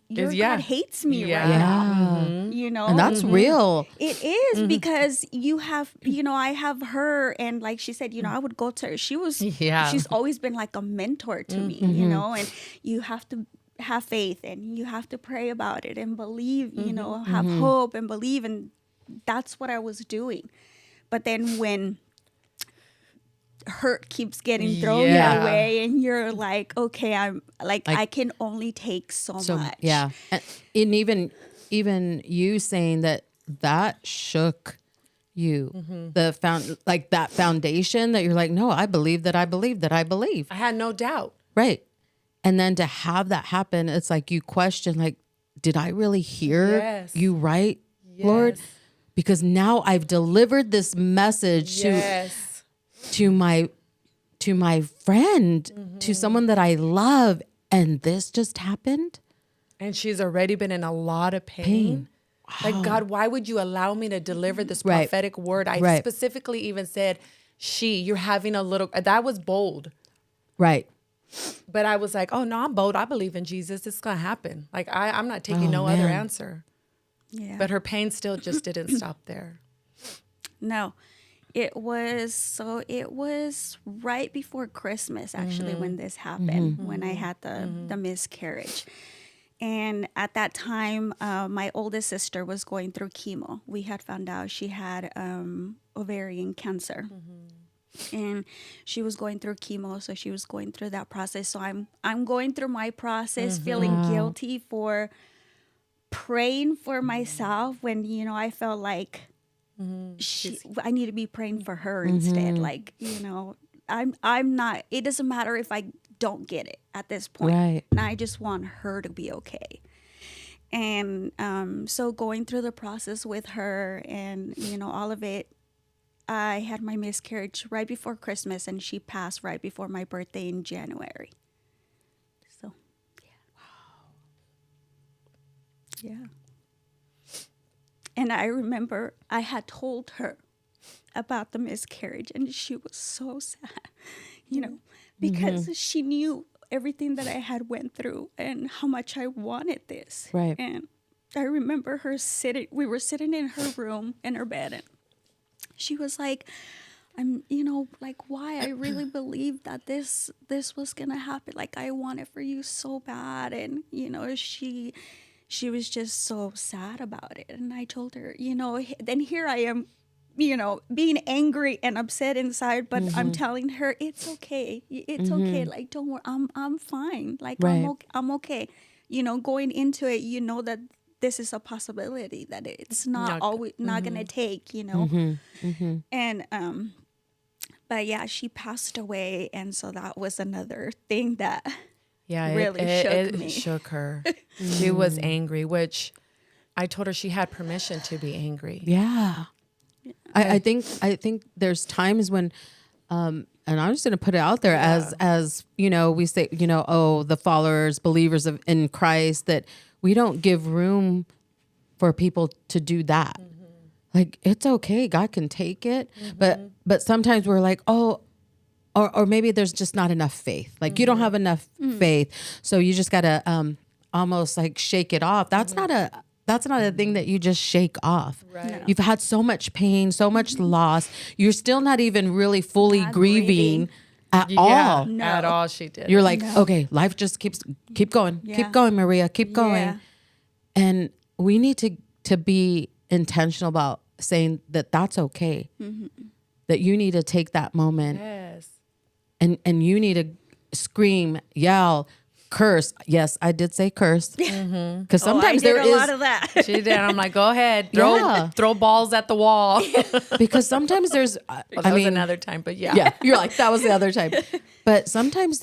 your God hates me Yeah. right now." Yeah. And that's real. It is because you have, I have her, and like she said, I would go to her. She's always been like a mentor to me, and you have to have faith and you have to pray about it and believe, have hope and believe. And that's what I was doing. But then when hurt keeps getting thrown your way and you're like, okay, I'm like I can only take so much. Yeah. And even you saying that shook you, that foundation that you're like, no, I believe that I believe that I believe. I had no doubt. Right. And then to have that happen, it's like you question, like, did I really hear you right, Lord? Because now I've delivered this message to my friend, to someone that I love, and this just happened. And she's already been in a lot of pain. Like, God, why would you allow me to deliver this prophetic word? I specifically even said, you're having a little, that was bold. Right. But I was like, oh, no, I'm bold. I believe in Jesus. It's going to happen. Like, I'm not taking other answer. Yeah. But her pain still just didn't stop there. No. It was right before Christmas, actually, when this happened, when I had the miscarriage. And at that time, my oldest sister was going through chemo. We had found out she had ovarian cancer. And she was going through chemo, so she was going through that process. So I'm going through my process, feeling guilty for praying for myself when, I felt like I need to be praying for her instead. Like, I'm not, it doesn't matter if I don't get it at this point. Right. And I just want her to be okay. And so going through the process with her and, all of it, I had my miscarriage right before Christmas and she passed right before my birthday in January. So, yeah. And I remember I had told her about the miscarriage, and she was so sad, because she knew everything that I had went through and how much I wanted this. Right. And I remember we were sitting in her room, in her bed, and she was like, like, why? I really believed that this was gonna happen. Like, I want it for you so bad. And, she was just so sad about it. And I told her, then here I am, being angry and upset inside, but I'm telling her, it's okay. It's okay. Like, don't worry. I'm fine. Like, Right. I'm okay. Going into it, that this is a possibility, that it's not always not gonna take, and but yeah, she passed away, and so that was another thing that really shook me. It shook her. She was angry, which I told her she had permission to be angry. Yeah. I think there's times when, and I'm just going to put it out there as we say, the followers, believers in Christ, that we don't give room for people to do that. Like, it's okay. God can take it. But sometimes we're like, oh, or maybe there's just not enough faith. Like, you don't have enough faith. So you just got to almost like shake it off. That's not a thing that you just shake off. Right. No. You've had so much pain, so much loss. You're still not even really fully grieving at all. No. At all. She did. You're like, okay, life just keep going. Yeah. Keep going, Maria. Keep going. Yeah. And we need to be intentional about saying that that's okay. That you need to take that moment. Yes. And you need to scream, yell, curse. Yes, I did say curse. Because sometimes I did there a is lot of that. She did. I'm like, go ahead. Yeah. Throw balls at the wall. because sometimes there's That was another time, but yeah. yeah, you're like, that was the other time. But sometimes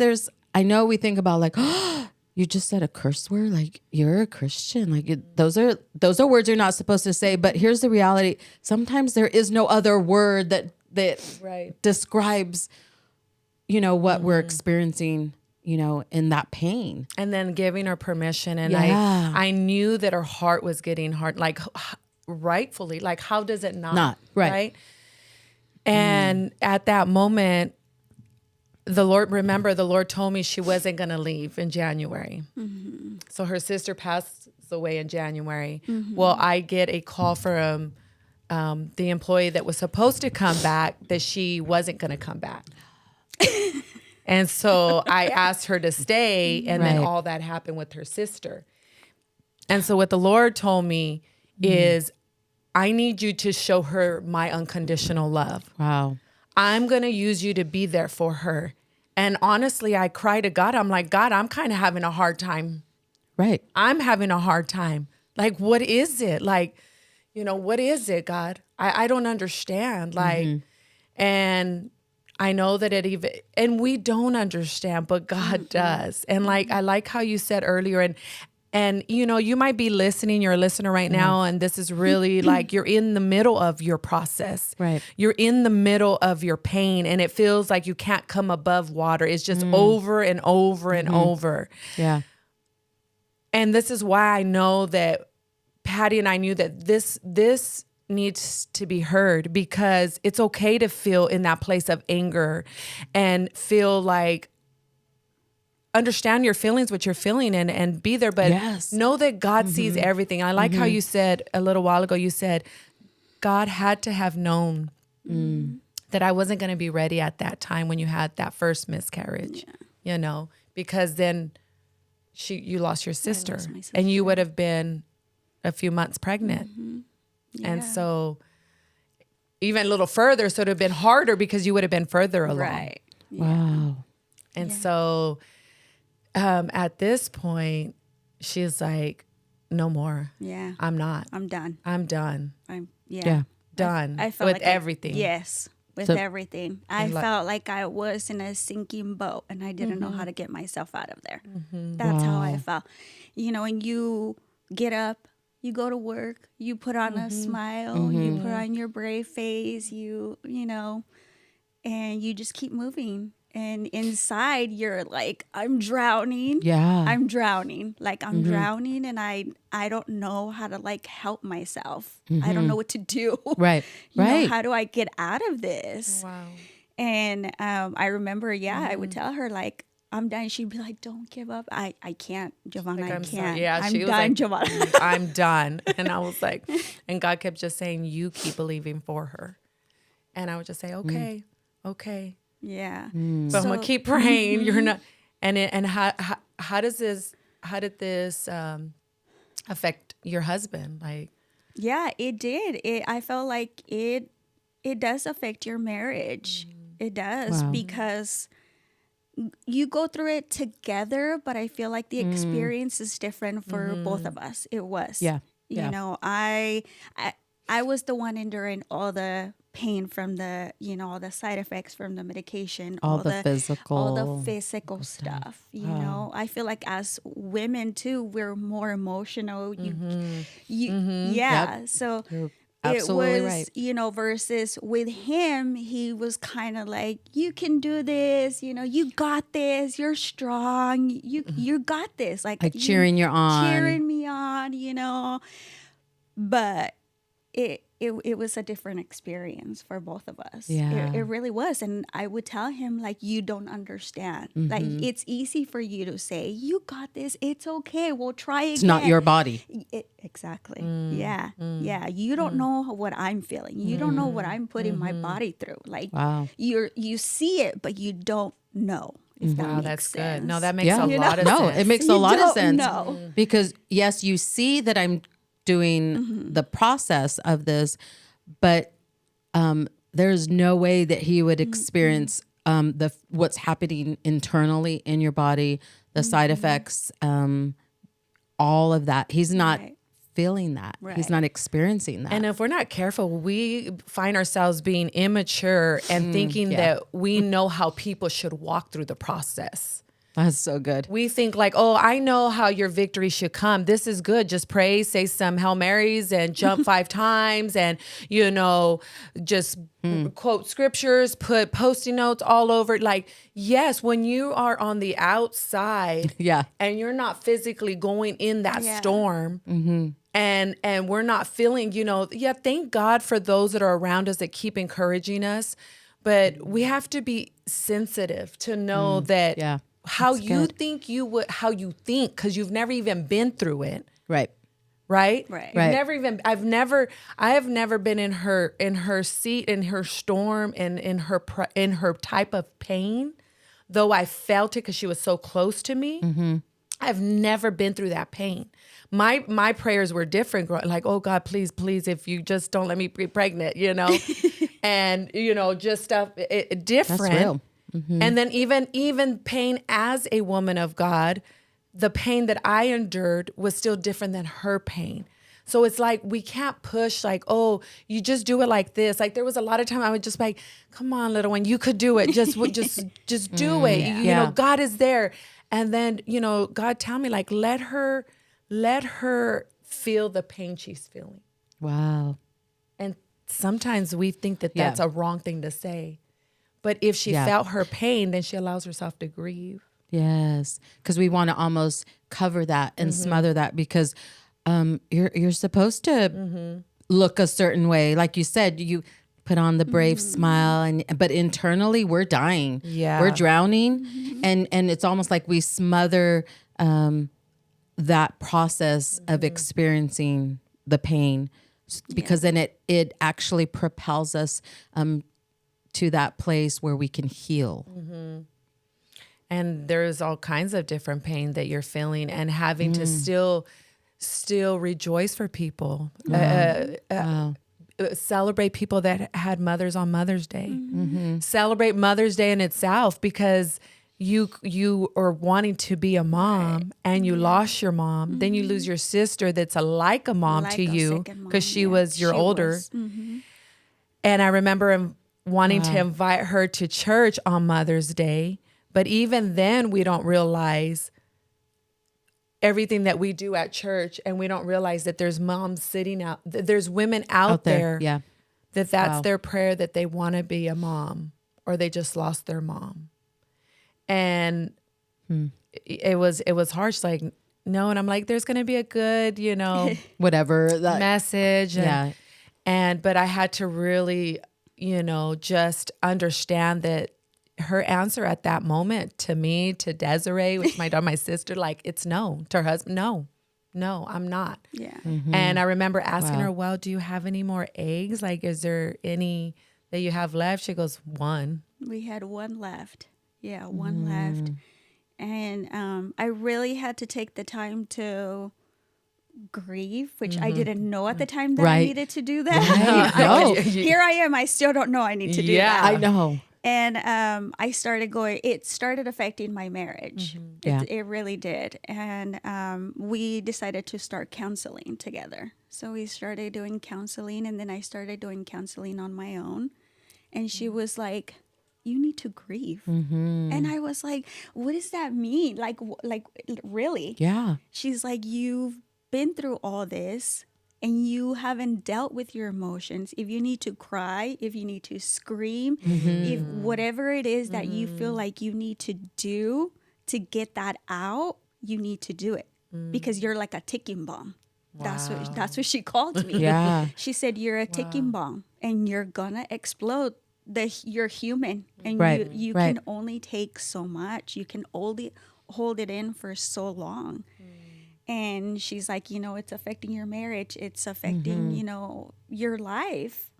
I know we think about like, oh, you just said a curse word, like you're a Christian, like those are words you're not supposed to say. But here's the reality: sometimes there is no other word that Right. describes, what we're experiencing, in that pain. And then giving her permission. And Yeah. I knew that her heart was getting hard, like rightfully, like how does it not? Right. And at that moment, the Lord told me she wasn't going to leave in January. So her sister passed away in January. Well, I get a call from the employee that was supposed to come back that she wasn't going to come back. And so I asked her to stay, and then Right. all that happened with her sister. And so what the Lord told me is, I need you to show her my unconditional love. Wow. I'm going to use you to be there for her. And honestly, I cry to God. I'm like, God, I'm kind of having a hard time. Right. I'm having a hard time. Like, what is it? Like, what is it, God? I don't understand. Like, and I know that and we don't understand, but God does. And like, I like how you said earlier, and you might be listening, you're a listener right now, and this is really like you're in the middle of your process. Right. You're in the middle of your pain, and it feels like you can't come above water. It's just over and over and over. Yeah. And this is why I know that Patty and I knew that this needs to be heard, because it's okay to feel in that place of anger and feel like, understand your feelings, what you're feeling, and be there, but Yes. know that God sees everything. I like how you said a little while ago, you said God had to have known that I wasn't going to be ready at that time when you had that first miscarriage, because then you lost your sister, my sister. and you would have been a few months pregnant. And so even a little further, so it would have been harder because you would have been further along. Right. Wow. And so at this point, she's like, no more. Yeah. I'm not. I'm done. I'm done. Yeah. Done I felt with like everything. Yes. With So- everything. I felt like I was in a sinking boat, and I didn't know how to get myself out of there. That's how I felt. And you get up, you go to work, you put on a smile, you put on your brave face, and you just keep moving. And inside you're like, I'm drowning. Yeah. I'm drowning. Like I'm drowning and I don't know how to like help myself. I don't know what to do. Right. You know, Right. how do I get out of this? Wow. And I remember, I would tell her like, I'm done. She'd be like, don't give up. I can't, Giovanna, Like, I I'm can't. sorry. Yeah, I'm she was done, like, Giovanna. I'm done. And I was like, and God kept just saying, you keep believing for her. And I would just say, okay, okay. Yeah. But I'm So- gonna keep praying. You're not, and how did this affect your husband? Like, Yeah, it did. I felt like it does affect your marriage. It does Wow. because you go through it together, but I feel like the experience is different for both of us. It was. Yeah. You Yeah. know, I was the one enduring all the pain from the, all the side effects from the medication, All the physical stuff. You know, I feel like as women too, we're more emotional. Yeah. Yep. So You're absolutely it was, right. versus with him, he was kind of like, you can do this, you got this, you're strong, you got this. Like cheering you on. Cheering me on. But it was a different experience for both of us. Yeah. It really was. And I would tell him, like, you don't understand. Like, it's easy for you to say, you got this. It's okay. We'll try again. It's not your body. Exactly. Yeah. Yeah. You don't know what I'm feeling. You don't know what I'm putting my body through. Like, Wow. you see it, but you don't know. If that wow, makes that's sense. good. No, that makes Yeah. a lot of No, sense. it makes a You lot of don't sense. know. Because yes, you see that I'm doing the process of this, but there's no way that he would experience what's happening internally in your body, the side effects, all of that. He's not Right. feeling that. He's Right. not experiencing that. And if we're not careful, we find ourselves being immature and thinking that we know how people should walk through the process. That's so good. We think like, oh, I know how your victory should come. This is good. Just pray, say some Hail Marys and jump 5 times and, just quote scriptures, put Post-it notes all over. Like, yes, when you are on the outside Yeah. and you're not physically going in that Yeah. storm and we're not feeling, thank God for those that are around us that keep encouraging us. But we have to be sensitive to know that Yeah. how That's you good. think how you think, because you've never even been through it, Right. right? Right. You've Right. I have never been in her seat, in her storm, and in her type of pain, though I felt it because she was so close to me. I've never been through that pain. My prayers were different, like, oh God, please, if you just don't let me be pregnant, and just stuff different. That's real. And then even pain as a woman of God, the pain that I endured was still different than her pain. So it's like we can't push like, oh, you just do it like this. Like there was a lot of time I would just be like, come on, little one, you could do it. Just do it. You Yeah. know, God is there. And then, God tell me like, let her feel the pain she's feeling. Wow. And sometimes we think that Yeah. that's a wrong thing to say. But if she Yeah. felt her pain, then she allows herself to grieve. Yes, because we want to almost cover that and smother that because you're supposed to look a certain way, like you said. You put on the brave smile, but internally we're dying. Yeah. We're drowning, and it's almost like we smother that process of experiencing the pain because then it actually propels us to that place where we can heal. And there's all kinds of different pain that you're feeling and having to still rejoice for people. Celebrate people that had mothers on Mother's Day. Celebrate Mother's Day in itself because you are wanting to be a mom and you lost your mom. Then you lose your sister that's like a mom Like to a you second mom, because she yeah. was your She older. was. And I remember wanting to invite her to church on Mother's Day. But even then, we don't realize everything that we do at church. And we don't realize that there's moms sitting out, there's women out there Yeah. that's Wow. their prayer that they want to be a mom or they just lost their mom. And it was hard. She's like, no. And I'm like, there's going to be a good, Whatever. That, message. yeah. But I had to really, just understand that her answer at that moment to me, to Desiree, which my daughter, my sister, like, it's no. To her husband, no, I'm not. Yeah. And I remember asking her, well, do you have any more eggs? Like, is there any that you have left? She goes, one. We had one left. Yeah, one left. And I really had to take the time to grieve, which I didn't know at the time that I Right. needed to do that. No. Here I am. I still don't know I need to do Yeah. that. I know. And I started going, it started affecting my marriage. Yeah. It really did. And we decided to start counseling together. So we started doing counseling, and then I started doing counseling on my own. And she was like, you need to grieve. And I was like, what does that mean? Like really? Yeah. She's like, you've been through all this and you haven't dealt with your emotions. If you need to cry, if you need to scream, if whatever it is that you feel like you need to do to get that out, you need to do it because you're like a ticking bomb. That's what she called me. Yeah. She said, you're a ticking bomb and you're gonna explode. You're human, and Right, you right. can only take so much. You can hold it in for so long. And she's like, it's affecting your marriage. It's affecting, your life.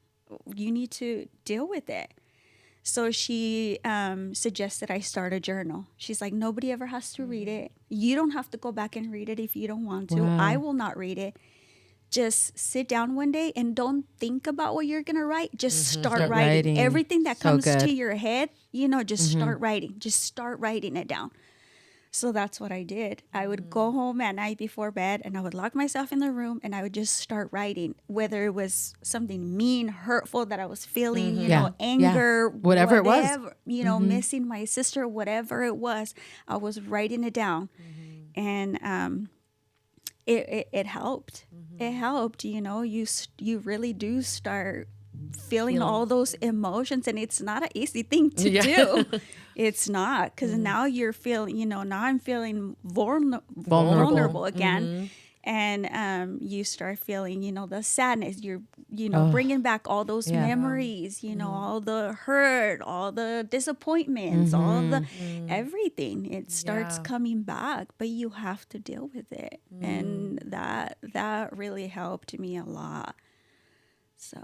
You need to deal with it. So she suggested I start a journal. She's like, nobody ever has to read it. You don't have to go back and read it if you don't want to. Wow. I will not read it. Just sit down one day and don't think about what you're going to write. Just start writing. Everything that So comes good. to your head, just start writing. Just start writing it down. So that's what I did. I would go home at night before bed and I would lock myself in the room and I would just start writing, whether it was something mean, hurtful that I was feeling, Yeah. anger, Whatever it was. missing my sister, whatever it was, I was writing it down. And it helped. It helped, you really do start feeling all those emotions, and it's not an easy thing to do. It's not, because now you're feeling, now I'm feeling vulnerable again. And you start feeling, the sadness. You're, bringing back all those memories, all the hurt, all the disappointments, all the everything. It starts coming back, but you have to deal with it. And that really helped me a lot. So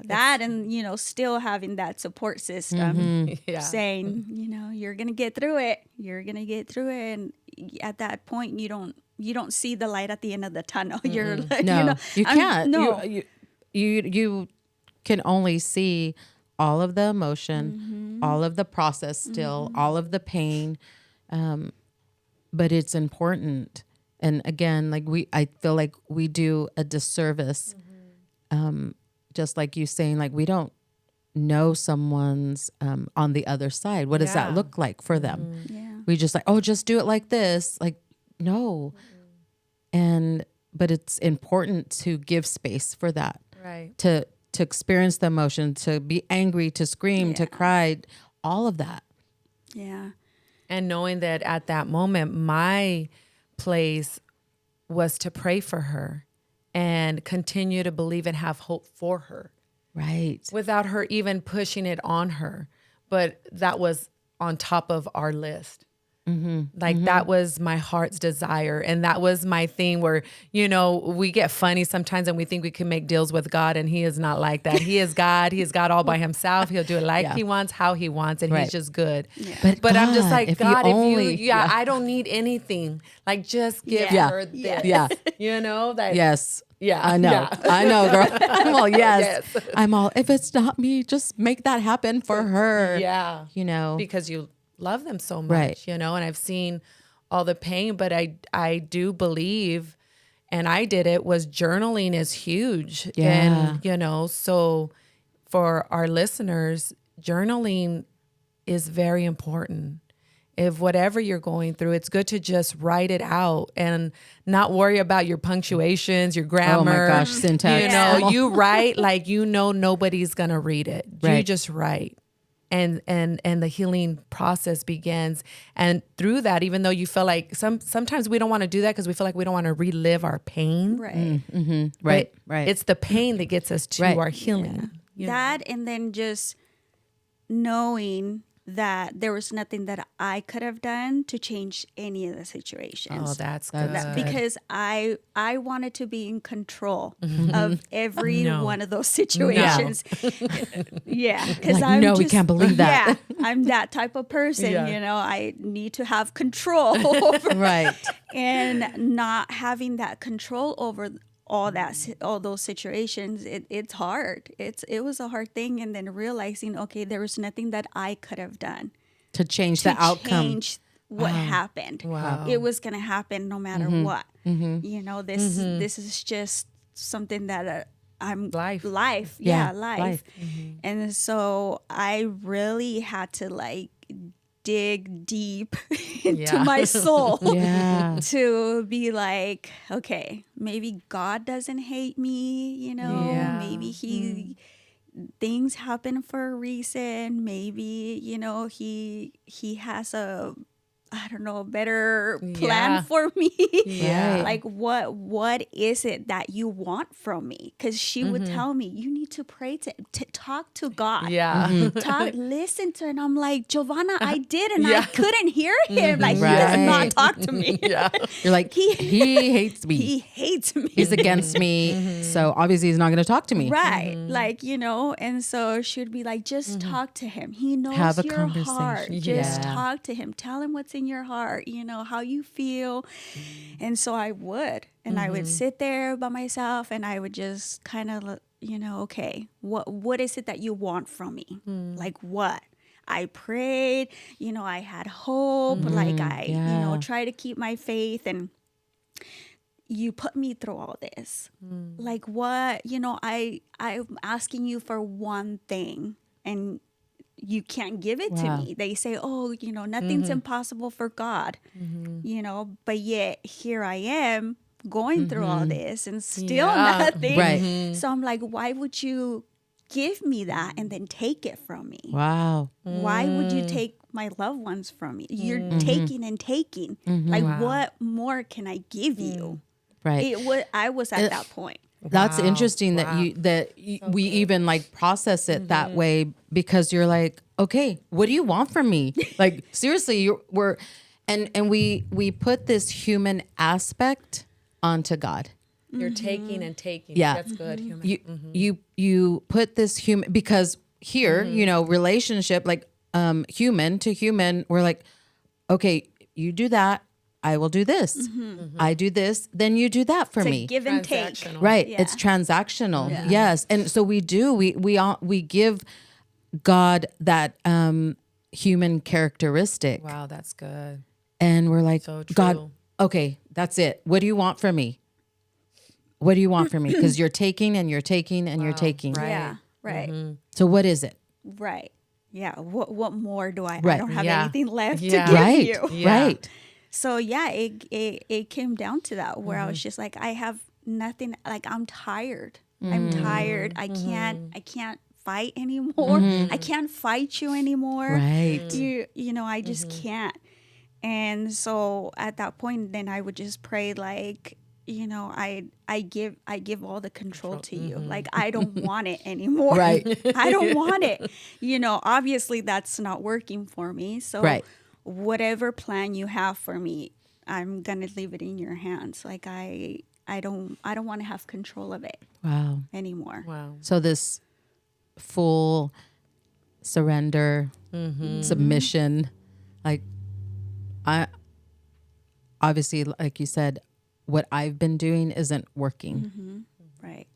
that, and still having that support system, saying you're gonna get through it. You're gonna get through it, and at that point you don't see the light at the end of the tunnel. You're like, No, you can't. No, You can only see all of the emotion, all of the process still, all of the pain. But it's important. And again, I feel like we do a disservice. Just like you saying, we don't know someone's on the other side. What does that look like for them? We just just do it like this. No. But it's important to give space for that. Right. To experience the emotion, to be angry, to scream, to cry, all of that. Yeah. And knowing that at that moment, my place was to pray for her and continue to believe and have hope for her. Right. Without her even pushing it on her. But that was on top of our list. That was my heart's desire. And that was my thing where, we get funny sometimes and we think we can make deals with God, and he is not like that. He is God. He is God all by himself. He'll do it like he wants, how he wants, and he's just good. Yeah. But I'm just God, like, if you God, only- I don't need anything. Just give her this. Yeah. Yes. Yeah. I know. Yeah. I know, girl. I'm all, yes. Yes. I'm all, if it's not me, just make that happen for her. Yeah. Because Because you love them so much, Right. and I've seen all the pain, but I do believe, and I did it, was journaling is huge. Yeah. And, so for our listeners, journaling is very important. If whatever you're going through, it's good to just write it out and not worry about your punctuations, your grammar. gosh, syntax. You write nobody's going to read it. You Right. just write. and the healing process begins. And through that, even though you feel like sometimes we don't want to do that because we feel like we don't want to relive our pain. Right. Right. But Right. it's the pain that gets us to Right. our healing. That, and then just knowing that there was nothing that I could have done to change any of the situations. Oh, that's That's good. good. Because I wanted to be in control of every No. one of those situations. Yeah, because Like, I'm no, we just, can't believe that. Yeah, I'm that type of person. Yeah. You know, I need to have control over, Right. and not having that control over all those situations, it's hard. It was a hard thing, and then realizing, okay, there was nothing that I could have done To change to the outcome. change what happened. Wow. It was gonna happen no matter what. You know, this is just something that I'm Life. Yeah, Yeah, life. life. And so I really had to like dig deep into Yeah. my soul Yeah. to be like, okay, maybe God doesn't hate me, you know, Yeah. maybe things happen for a reason. Maybe, you know, he has a, I don't know, a better plan Yeah. for me. Yeah. Like what is it that you want from me? Because she would tell me, you need to pray to talk to God. Yeah. Talk, listen to her. And I'm like, Giovanna, I did, and I Yeah. couldn't hear him. Like, he Right. does not talk to me. Yeah. You're like, he hates me. He hates me. He's against me. So obviously he's not going to talk to me. Right. Like, you know, and so she'd be like, just talk to him. He knows Have a your conversation. heart. Just Yeah. talk to him. Tell him what's in your heart, you know, how you feel. And so I would. And I would sit there by myself and I would just kind of, you know, okay, what is it that you want from me? Like what? I prayed, you know, I had hope, like I, you know, Yeah. try to keep my faith, and you put me through all this. Like what, you know, I'm asking you for one thing and you can't give it Wow. to me. They say, oh, you know, nothing's impossible for God, you know, but yet here I am going through all this and still Yeah. nothing. Right. So I'm like, why would you give me that and then take it from me? Wow. Why would you take my loved ones from me? You're taking and taking. Like, what more can I give you? Right. I was at that point. That's Wow. interesting that we even like process it that way, because you're like, okay, what do you want from me? Like seriously, and we put this human aspect onto God. You're taking and taking. Yeah. That's good. Human. You put this human, because here, you know, relationship, like human to human, we're like, okay, you do that, I will do this. I do this, then you do that for It's me. a give and take. Transactional. Right. Yeah. It's transactional. Yes. And so we give God that human characteristic. Wow, that's good. And we're like, So God, true. okay, that's it. What do you want from me? What do you want from me? Because you're taking and you're taking and you're taking. Right. Yeah, right, So what is it? right. Yeah, what more do I? I Right. don't have Yeah. anything left Yeah. to give Right. you. Yeah. Right. So yeah, it came down to that where I was just like, I have nothing. Like I'm tired. I'm tired. I can't fight anymore. I can't fight you anymore. Right. You know, I just can't. And so at that point, then I would just pray like, you know, I give all the control to you. Like I don't want it anymore. Right. I don't want it. You know, obviously that's not working for me. So Right. whatever plan you have for me, I'm gonna leave it in your hands. Like I don't want to have control of it Wow. anymore. Wow. So this full surrender, submission, like I obviously, like you said, what I've been doing isn't working. Right.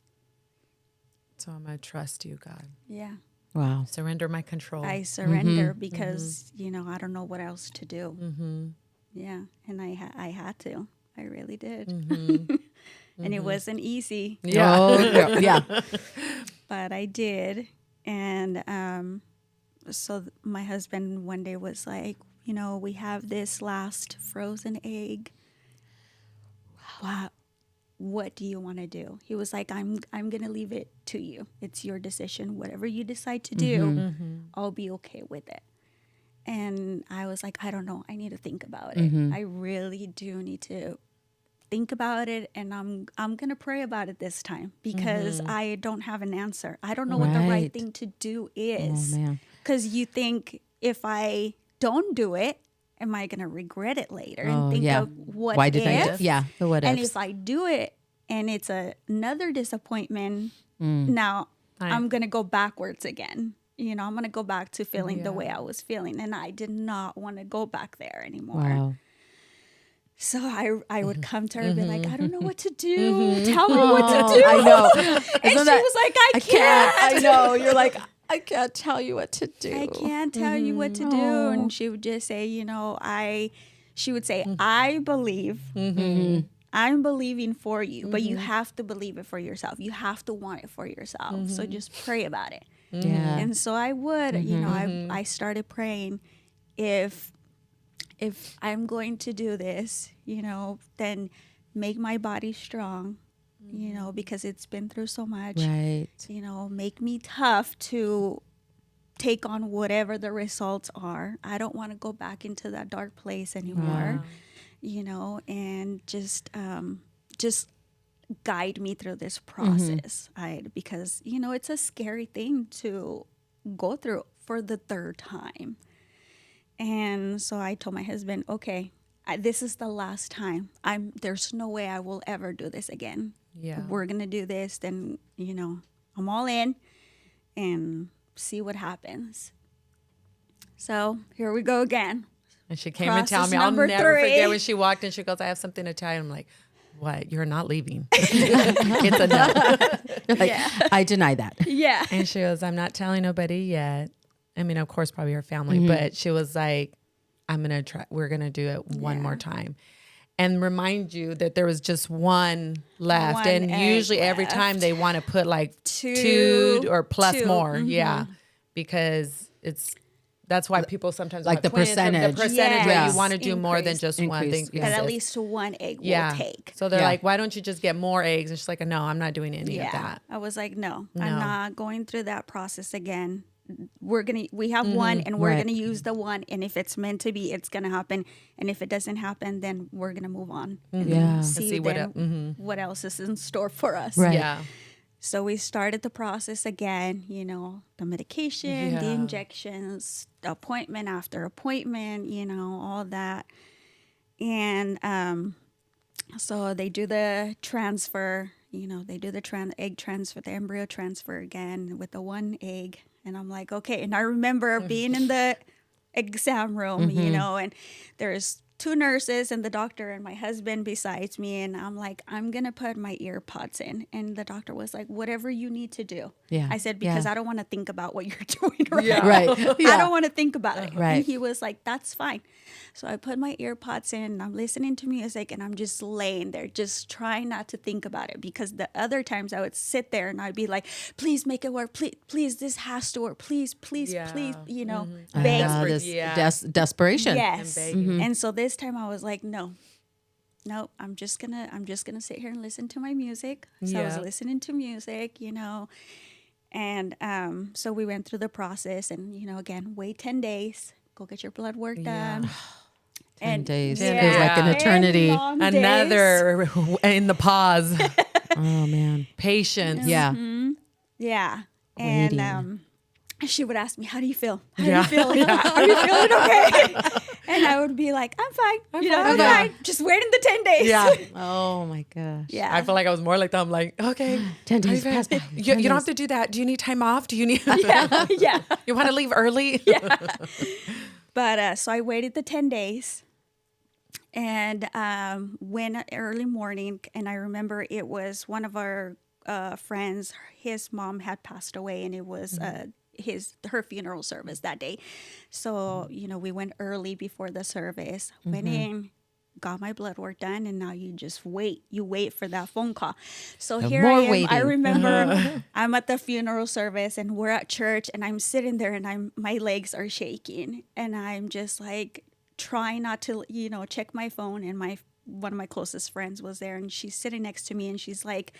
So I'm gonna trust you, God. Yeah. Wow. Surrender my control. I surrender because you know I don't know what else to do. Yeah, and I had to. I really did, and it wasn't easy, Yeah. Oh, yeah. but I did. And so my husband one day was like, you know, we have this last frozen egg. Wow. What do you want to do? He was like, I'm gonna leave it to you. It's your decision. Whatever you decide to do, I'll be okay with it. And I was like, I don't know. I need to think about it. I really do need to think about it, and I'm gonna pray about it this time because I don't have an answer. I don't know what the right Right. thing to do is. Oh, man. Because you think if I don't do it, am I gonna regret it later? And Oh, think yeah. of what Why did I if? do? Yeah, the what And ifs. if I do it and it's another disappointment, now I'm gonna go backwards again. You know, I'm gonna go back to feeling the way I was feeling, and I did not want to go back there anymore. Wow. So I would come to her and be like, I don't know what to do. Tell me what to do. I know. And she Isn't that- was like, I can't. I know. You're like, I can't tell you what to do. I can't tell you what to do. And she would just say, you know, she would say, I believe. I'm believing for you, but you have to believe it for yourself. You have to want it for yourself. So just pray about it. Yeah. And so I would, you know, I started praying, if I'm going to do this, you know, then make my body strong, you know, because it's been through so much. Right. You know, make me tough to take on whatever the results are. I don't want to go back into that dark place anymore, you know, and just guide me through this process. Because, you know, it's a scary thing to go through for the third time. And so I told my husband, okay, this is the last time. There's no way I will ever do this again. Yeah. We're going to do this. Then, you know, I'm all in and see what happens. So here we go again. And she came and told Process me, I'll number never 3. forget when she walked in, she goes, I have something to tell you. I'm like, what? You're not leaving. It's a no. You're like, I deny that. Yeah. And she goes, I'm not telling nobody yet. I mean, of course, probably her family, but she was like, we're going to do it one more time. And remind you that there was just one left. One and egg usually every left. time they want to put like Two. two or plus Two. more. Yeah. Because that's why people sometimes Like want the twins, percentage. The percentage where Yes. you want to do more than Increase. just one Increase, thing. yeah. That at least one egg Yeah. will take. So they're Yeah. like, why don't you just get more eggs? And she's like, no, I'm not doing any of that. I was like, no, No. I'm not going through that process again. We have one, and we're Right. gonna use the one, and if it's meant to be, it's gonna happen. And if it doesn't happen, then we're gonna move on. And Yeah. see, what then what else is in store for us. Right. Yeah. So we started the process again, you know, the medication, the Yeah. injections, the appointment after appointment, you know, all that. And so they do the transfer, you know, they do the egg transfer, the embryo transfer again with the one egg. And I'm like, okay. And I remember being in the exam room, you know, and there's 2 nurses and the doctor and my husband besides me. And I'm like, I'm going to put my ear pods in. And the doctor was like, whatever you need to do. Yeah. I said, because Yeah. I don't want to think about what you're doing right Yeah. now. Right. I Yeah. don't want to think about it. Right. And he was like, that's fine. So I put my ear pods in and I'm listening to music and I'm just laying there, just trying not to think about it. Because the other times I would sit there and I'd be like, please make it work. Please, this has to work. Please, Yeah. you know, beg. Desperate, This yeah. desperation. Yes. And begging. And so this time I was like, no, I'm just gonna sit here and listen to my music. So I was Yeah. listening to music, you know, and so we went through the process, and you know, again, wait 10 days, go get your blood work done. 10 days. Yeah. Feels like an Yeah. eternity. Long days. Another in the pause. Oh, man. Patience. Yeah. Yeah. Waiting. And she would ask me, how do you feel? How Yeah. are you feeling? Are you feeling okay? And I would be like, I'm fine. I'm fine. Just waiting the 10 days. Yeah. Oh, my gosh. Yeah. I feel like I was more like that. I'm like, okay. 10 days are you passed by. You 10 don't have days. to do that. Do you need time off? Do you need? Yeah. Yeah. You want to leave early? But so I waited the 10 days and went early morning. And I remember it was one of our friends, his mom had passed away, and it was her funeral service that day. So, you know, we went early before the service, went in, got my blood work done, and now you just wait. You wait for that phone call. So here more I am. I waiting. remember I'm at the funeral service and we're at church and I'm sitting there and my legs are shaking and I'm just like trying not to, you know, check my phone, and one of my closest friends was there and she's sitting next to me and she's like,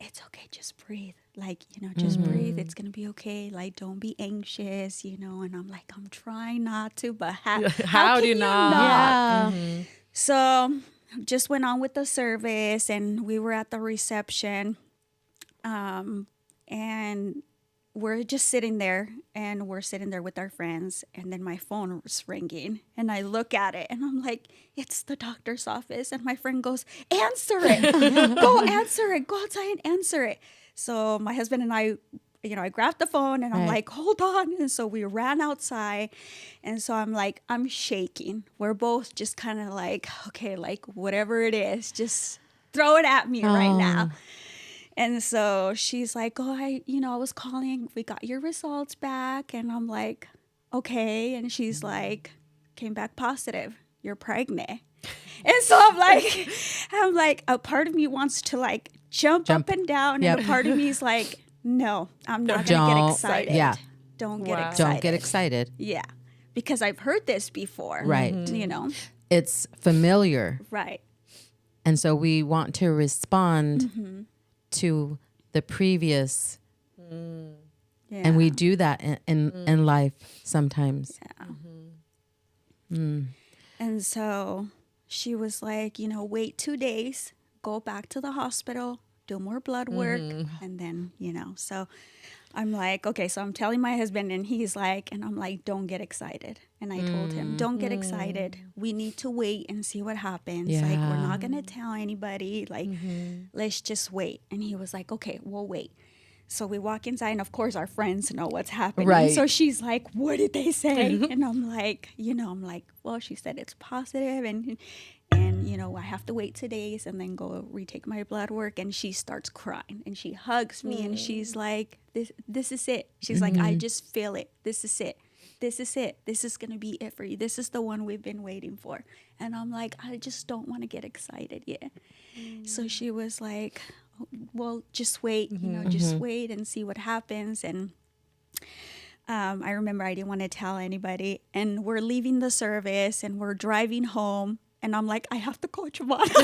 it's okay, just breathe. like, just breathe. It's going to be okay. Like, don't be anxious, And I'm like, I'm trying not to, but how do can you you not? not? Yeah. So just went on with the service, and we were at the reception, and we're just sitting there, and we're sitting there with our friends, and then my phone was ringing, and I look at it, and I'm like, it's the doctor's office, and my friend goes, answer it, go answer it, go outside and answer it. So my husband and I, I grabbed the phone, and I'm Right. like, hold on. And so we ran outside. And so I'm like, I'm shaking. We're both just kind of like, okay, like whatever it is, just throw it at me right now. And so she's like, oh, I was calling. We got your results back. And I'm like, okay. And she's like, came back positive. You're pregnant. And so I'm like, a part of me wants to like jump up and down. Yep. And a part of me is like, no, I'm not going to get excited. Yeah. Don't get Wow. excited. Don't get excited. Yeah. Because I've heard this before. Right. It's familiar. Right. And so we want to respond to the previous. Yeah. And we do that in life sometimes. And so she was like, wait 2 days, go back to the hospital, do more blood work. And then, so I'm like, okay, so I'm telling my husband, and he's like, and I'm like, don't get excited. And I told him, don't get excited. We need to wait and see what happens. Like, we're not going to tell anybody. Like, let's just wait. And he was like, okay, we'll wait. So we walk inside, and of course our friends know what's happening. Right. So she's like, what did they say? And I'm like, well, she said it's positive, and I have to wait 2 days and then go retake my blood work. And she starts crying, and she hugs me, and she's like, this is it. She's like, I just feel it. This is it. This is it. This is going to be it for you. This is the one we've been waiting for. And I'm like, I just don't want to get excited yet. So she was like, well, just wait, just wait and see what happens. And I remember I didn't want to tell anybody. And we're leaving the service, and we're driving home. And I'm like, I have to call Giovanna. And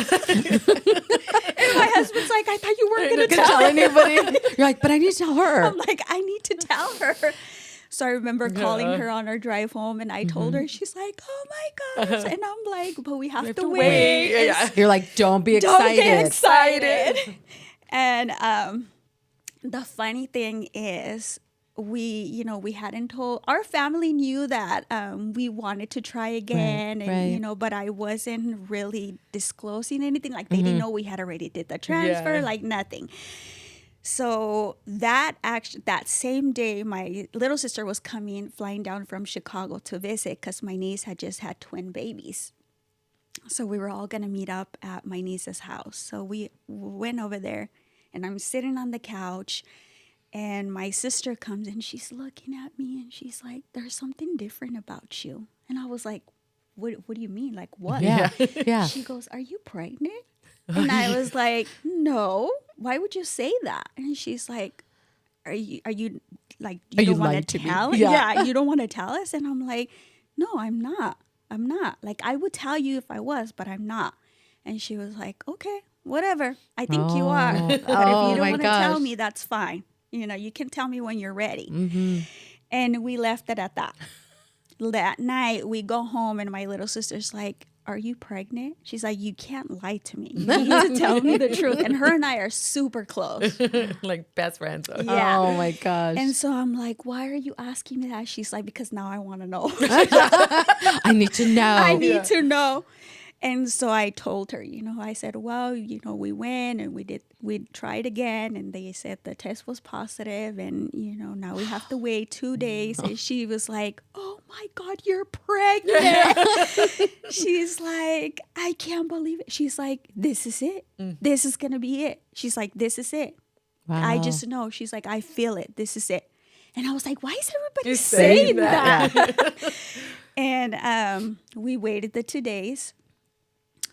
my husband's like, I thought you weren't going to tell anybody. You're like, but I need to tell her. I'm like, I need to tell her. So I remember calling her on our drive home, and I told her. She's like, oh my gosh. And I'm like, but we have to wait. You're like, don't be excited. Don't get excited. And the funny thing is, we hadn't told, our family knew that we wanted to try again, and but I wasn't really disclosing anything. Like, they didn't know we had already did the transfer, like nothing. So that same day, my little sister was flying down from Chicago to visit, because my niece had just had twin babies. So we were all gonna meet up at my niece's house. So we went over there, and I'm sitting on the couch. And my sister comes, and she's looking at me, and she's like, there's something different about you. And I was like, what do you mean? Like, what? Yeah. She goes, are you pregnant? And I was like, no, why would you say that? And she's like, are you like, you don't want to tell? Yeah, you don't want to tell us? And I'm like, no, I'm not. Like, I would tell you if I was, but I'm not. And she was like, okay, whatever. I think you are. But if you don't want to tell me, that's fine. You can tell me when you're ready. And we left it at that. That night, we go home, and my little sister's like, are you pregnant? She's like, you can't lie to me. You need to tell me the truth. And her and I are super close. Like best friends. Yeah. Oh, my gosh. And so I'm like, why are you asking me that? She's like, because now I want to know. I need to know. I need to know. And so I told her, I said, well, we went and we tried again, and they said the test was positive, and, now we have to wait 2 days. And she was like, oh my God, you're pregnant. She's like, I can't believe it. She's like, this is it. This is going to be it. She's like, this is it. Wow. I just know. She's like, I feel it. This is it. And I was like, why is everybody saying that? And we waited the 2 days.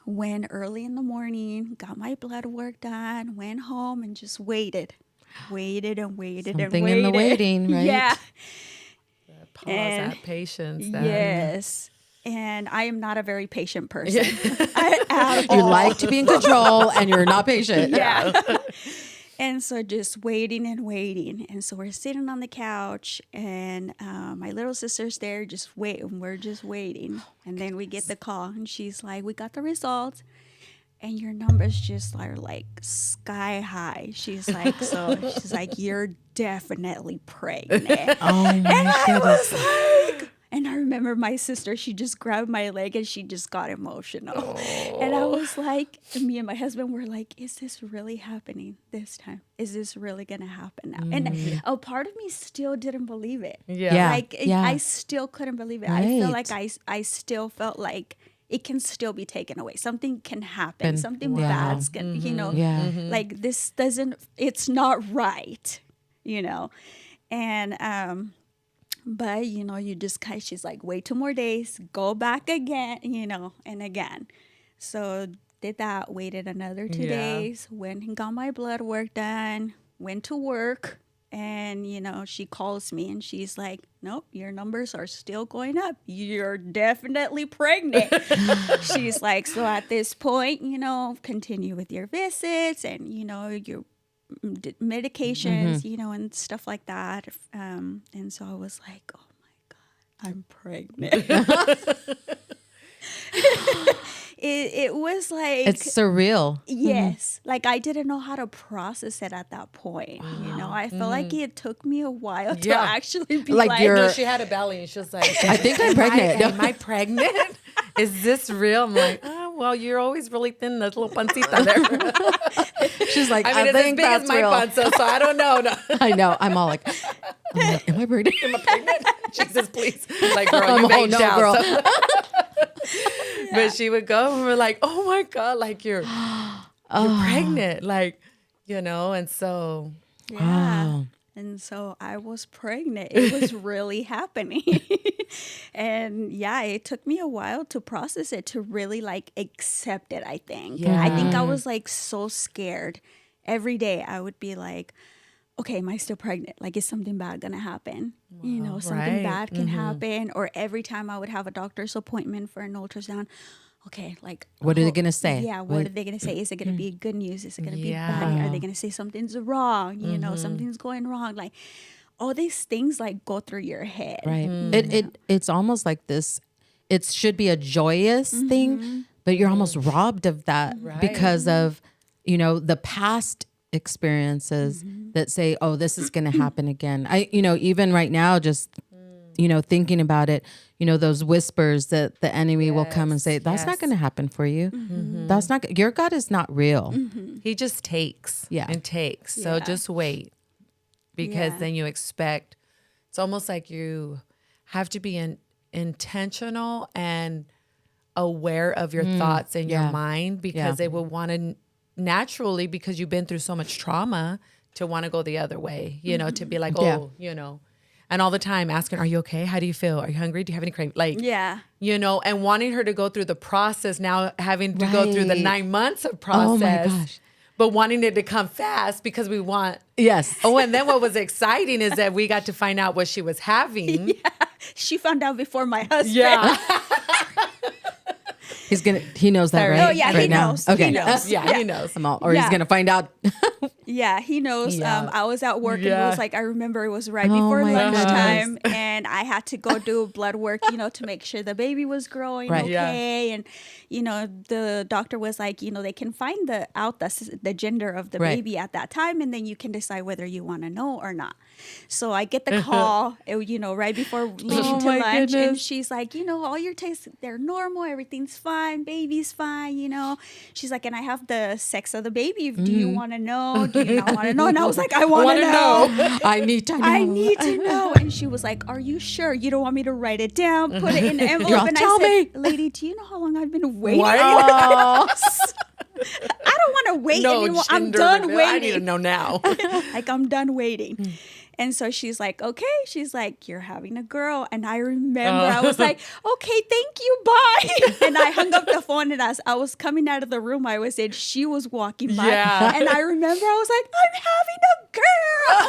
Went early in the morning, got my blood work done, went home, and just waited and waited Something in the waiting, right? Yeah. Pause, that patience. Yes. And I am not a very patient person. You like to be in control, and you're not patient. Yeah. And so just waiting and waiting. And so we're sitting on the couch and my little sister's there just waiting. We're just waiting. And then we get the call and she's like, we got the results. And your numbers just are like sky high. She's like, you're definitely pregnant. Oh my And I goodness. was like, and I remember my sister, she just grabbed my leg and she just got emotional. And I was like, me and my husband were like, is this really happening this time? Is this really going to happen now? And a part of me still didn't believe it. Yeah. I still couldn't believe it. I feel Right. like I still felt like it can still be taken away. Something can happen. Something Yeah. bad's going to, Yeah. like this doesn't, it's not right, And, but, you just kind of, she's like, wait 2 more days, go back again, and again. So did that, waited another 2 Yeah. days, went and got my blood work done, went to work. And, she calls me and she's like, nope, your numbers are still going up. You're definitely pregnant. She's like, so at this point, continue with your visits and, your medications, and stuff like that. And so I was like, oh my God, I'm pregnant. It was like It's surreal. yes, like I didn't know how to process it at that point. I felt like it took me a while to Yeah. actually be Like like, you're- No, she had a belly and she was like, I think I'm pregnant. Am I pregnant? Is this real? I'm like, oh, well, you're always really thin, that little pancita there. She's like, I mean, it's as think big as that's my real. panza, so I don't know. No. I know. I'm all like, am I pregnant? Am I pregnant? Jesus, please. Like, girl, Oh, you no, aged out. girl. So- But she would go and we're like, oh my God, like you're pregnant. Like, and so yeah. Wow. And so I was pregnant. It was really happening. And yeah, it took me a while to process it, to really like accept it, I think. Yeah. I think I was like so scared. Every day I would be like, okay, am I still pregnant? Like, is something bad going to happen? Something right. bad can happen. Or every time I would have a doctor's appointment for an ultrasound, okay, like. What are they gonna say? Yeah, what are they going to say? Is it going to be good news? Is it going to be Yeah. bad? Are they going to say something's wrong? Something's going wrong. Like, all these things like go through your head. Right. It's almost like this. It should be a joyous thing, but you're almost robbed of that because of, the past experiences that say, oh, this is going to happen again. Even right now, just, thinking about it, those whispers that the enemy will come and say, that's not yes. going to happen for you. That's not, your God is not real. he just takes Yeah. and takes. So Yeah. just wait because Yeah. then you expect, it's almost like you have to be intentional and aware of your thoughts and yeah. your mind because Yeah. they will want to naturally, because you've been through so much trauma, to want to go the other way, to be like, Yeah. oh, and all the time asking, are you okay? How do you feel? Are you hungry? Do you have any cravings? Like, Yeah. and wanting her to go through the process, now having to go through the Right. 9 months of Oh my process, gosh. but wanting it to come fast because we want. Yes. Oh, and then what was exciting is that we got to find out what she was having. She found out before my husband. Yeah. He knows that, Sorry. right? Oh, yeah, he right now? knows. Okay. He knows. Yeah, he knows. Or he's Yeah. going to find out. Yeah, he knows. Yeah. I was at work and it Yeah. was like, I remember it was right Oh before my lunchtime and I had to go do blood work, to make sure the baby was growing Right. okay. Yeah. And, the doctor was like, they can find the gender of the Right. baby at that time and then you can decide whether you want to know or not. So I get the call, right before leaving to my lunch and goodness. she's like, all your tests, they're normal, everything's fine, baby's fine, She's like, and I have the sex of the baby. Do you want to know? Do you not want to know? And I was like, I want to know. I need to know. I need to know. And she was like, are you sure? You don't want me to write it down, put it in an envelope? Girl, And tell I said, me. lady, do you know how long I've been waiting? Why? Oh. I don't want to wait No, anymore. I'm gender done reveal. waiting. I need to know now. Like, I'm done waiting. And so she's like, okay. She's like, you're having a girl. And I remember I was like, okay, thank you, bye. And I hung up the phone and as I was coming out of the room I was in, she was walking by. Yeah. And I remember I was like, I'm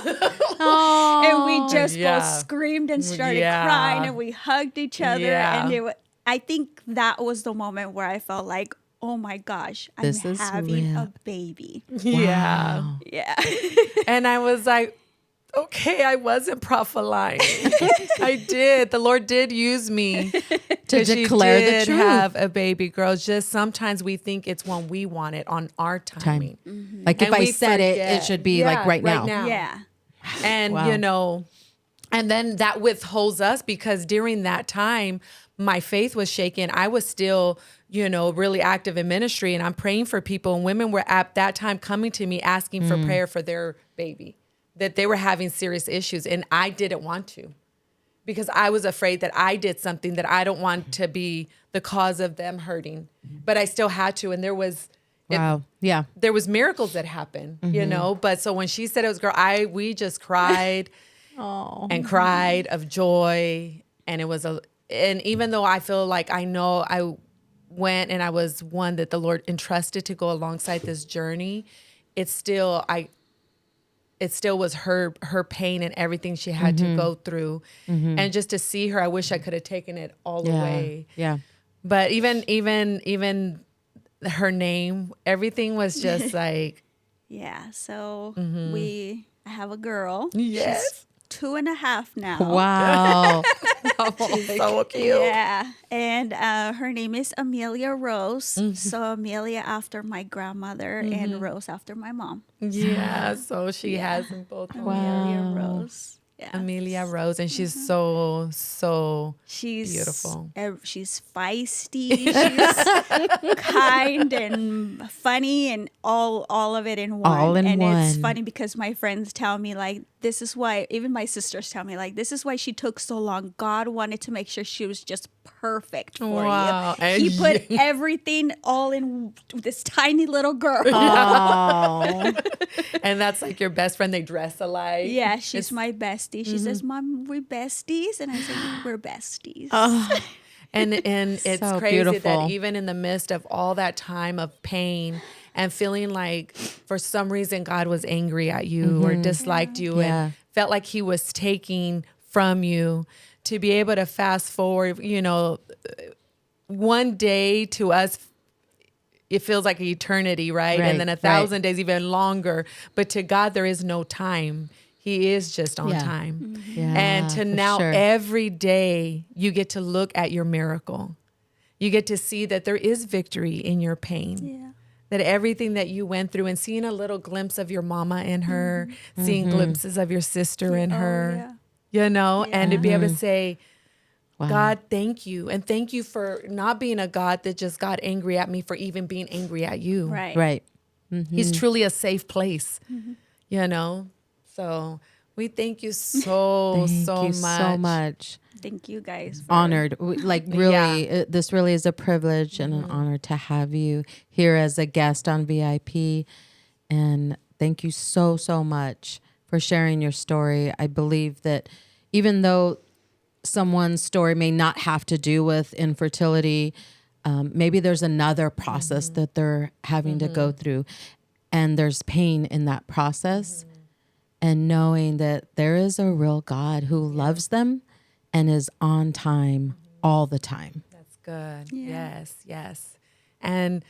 having a girl. And we just Yeah. both screamed and started Yeah. crying and we hugged each other. Yeah. And I think that was the moment where I felt like, oh my gosh, I'm This is having real. a baby. Yeah. Wow. Yeah. And I was like, okay, I wasn't prophesying. I did. The Lord did use me To she declare the did truth. have a baby girl. Just sometimes we think it's when we want it on our timing. Like if And I we said it, it forget. should be Yeah, like right now. Yeah. And, Wow. you know, and then that withholds us because during that time, my faith was shaken. I was still, you know, really active in ministry and I'm praying for people. And women were at that time coming to me asking for prayer for their baby, that they were having serious issues. And I didn't want to because I was afraid that I did something that I don't want to be the cause of them hurting. But I still had to. And there was, Wow. Yeah. there was miracles that happened, you know. But so when she said it was girl, we just cried and cried of joy, and it was and even though I feel like I know I went and I was one that the Lord entrusted to go alongside this journey, it still was her pain and everything she had to go through, and just to see her, I wish I could have taken it all away. Yeah. But even her name, everything was just like, Yeah. So I have a girl. yes, She's 2.5 now. Wow. so cute. Yeah, and her name is Amelia Rose. So Amelia after my grandmother and Rose after my mom. Yeah, so she has them both. Amelia Rose. Yeah. Amelia Rose, and she's so She's beautiful. She's feisty. She's kind and funny, and all of it in one. All in It's one. funny because my friends tell me like this is why. Even my sisters tell me like this is why she took so long. God wanted to make sure she was just perfect for Wow. you. And He put everything all in this tiny little girl. Oh. And that's like your best friend. They dress alike. Yeah, she's my bestie. She says, "Mom, we're besties," and I say, "We're besties." And it's So crazy beautiful. that even in the midst of all that time of pain and feeling like for some reason God was angry at you or disliked you Yeah. and felt like he was taking from you, to be able to fast forward, you know, one day to us, it feels like an eternity, right? Right, And then 1,000 days, even longer. But to God, there is no time. He is just on Yeah. time. Yeah, And to for now sure. every day you get to look at your miracle. You get to see that there is victory in your pain. Yeah. That everything that you went through and seeing a little glimpse of your mama in her, seeing glimpses of your sister in her, you know, and to be able to say, Wow. God, thank you. And thank you for not being a God that just got angry at me for even being angry at you. Right. Right. He's truly a safe place, you know? So we thank you so Thank you much. so much. Thank you guys. For Honored. Like really, Yeah. this really is a privilege and an honor to have you here as a guest on VIP. And thank you so much for sharing your story. I believe that even though someone's story may not have to do with infertility, maybe there's another process that they're having to go through, and there's pain in that process. And knowing that there is a real God who loves them and is on time all the time. That's good. Yeah. Yes. And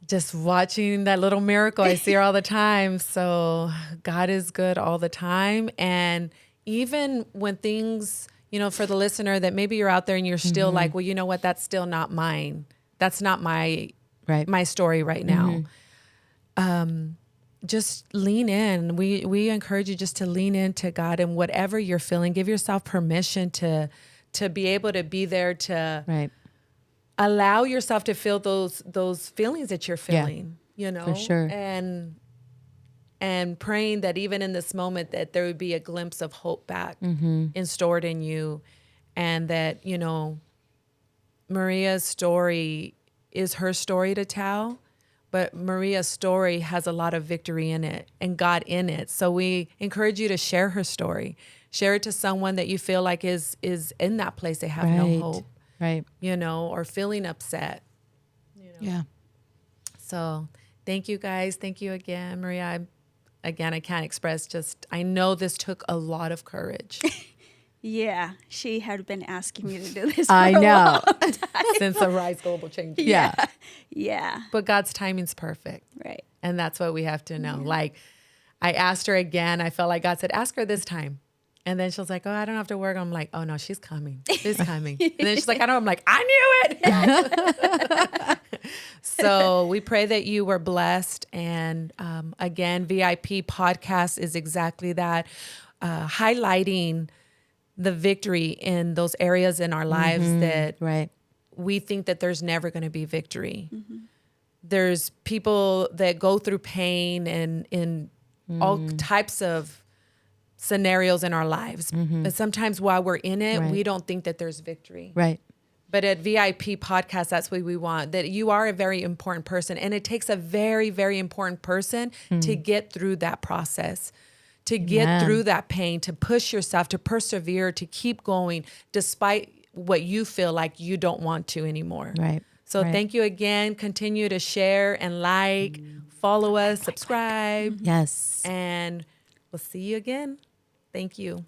just watching that little miracle, I see her all the time. So God is good all the time. And even when things, you know, for the listener that maybe you're out there and you're still like, well, you know what, that's still not mine. That's not my Right. my story right now. Just lean in. We encourage you just to lean into God, and whatever you're feeling, give yourself permission to be able to be there, to Right. allow yourself to feel those feelings that you're feeling, you know, for sure. and praying that even in this moment that there would be a glimpse of hope back stored in you, and that, you know, Maria's story is her story to tell, but Maria's story has a lot of victory in it and God in it. So we encourage you to share her story. Share it to someone that you feel like is in that place. They have no hope, Right. you know, or feeling upset. Yeah. So thank you guys. Thank you again, Maria. I can't express I know this took a lot of courage. Yeah, she had been asking me to do this. I for a know. while. Since the Rise Global changes. Yeah. Yeah, But God's timing's perfect. right. And that's what we have to know. Like, I asked her again. I felt like God said, ask her this time. And then she was like, oh, I don't have to work. I'm like, oh, no, she's coming. She's coming. And then she's like, I know. I'm like, I knew it. So we pray that you were blessed. And again, VIP podcast is exactly that, highlighting the victory in those areas in our lives that Right. we think that there's never going to be victory. There's people that go through pain and in all types of scenarios in our lives. But sometimes while we're in it, Right. we don't think that there's victory. Right. But at VIP podcast, that's what we want, that you are a very important person. And it takes a very, very important person to get through that process, to get Amen. through that pain, to push yourself, to persevere, to keep going despite what you feel like you don't want to anymore. Right. So Right. thank you again. Continue to share and like, follow us, subscribe, Yes. and we'll see you again. Thank you.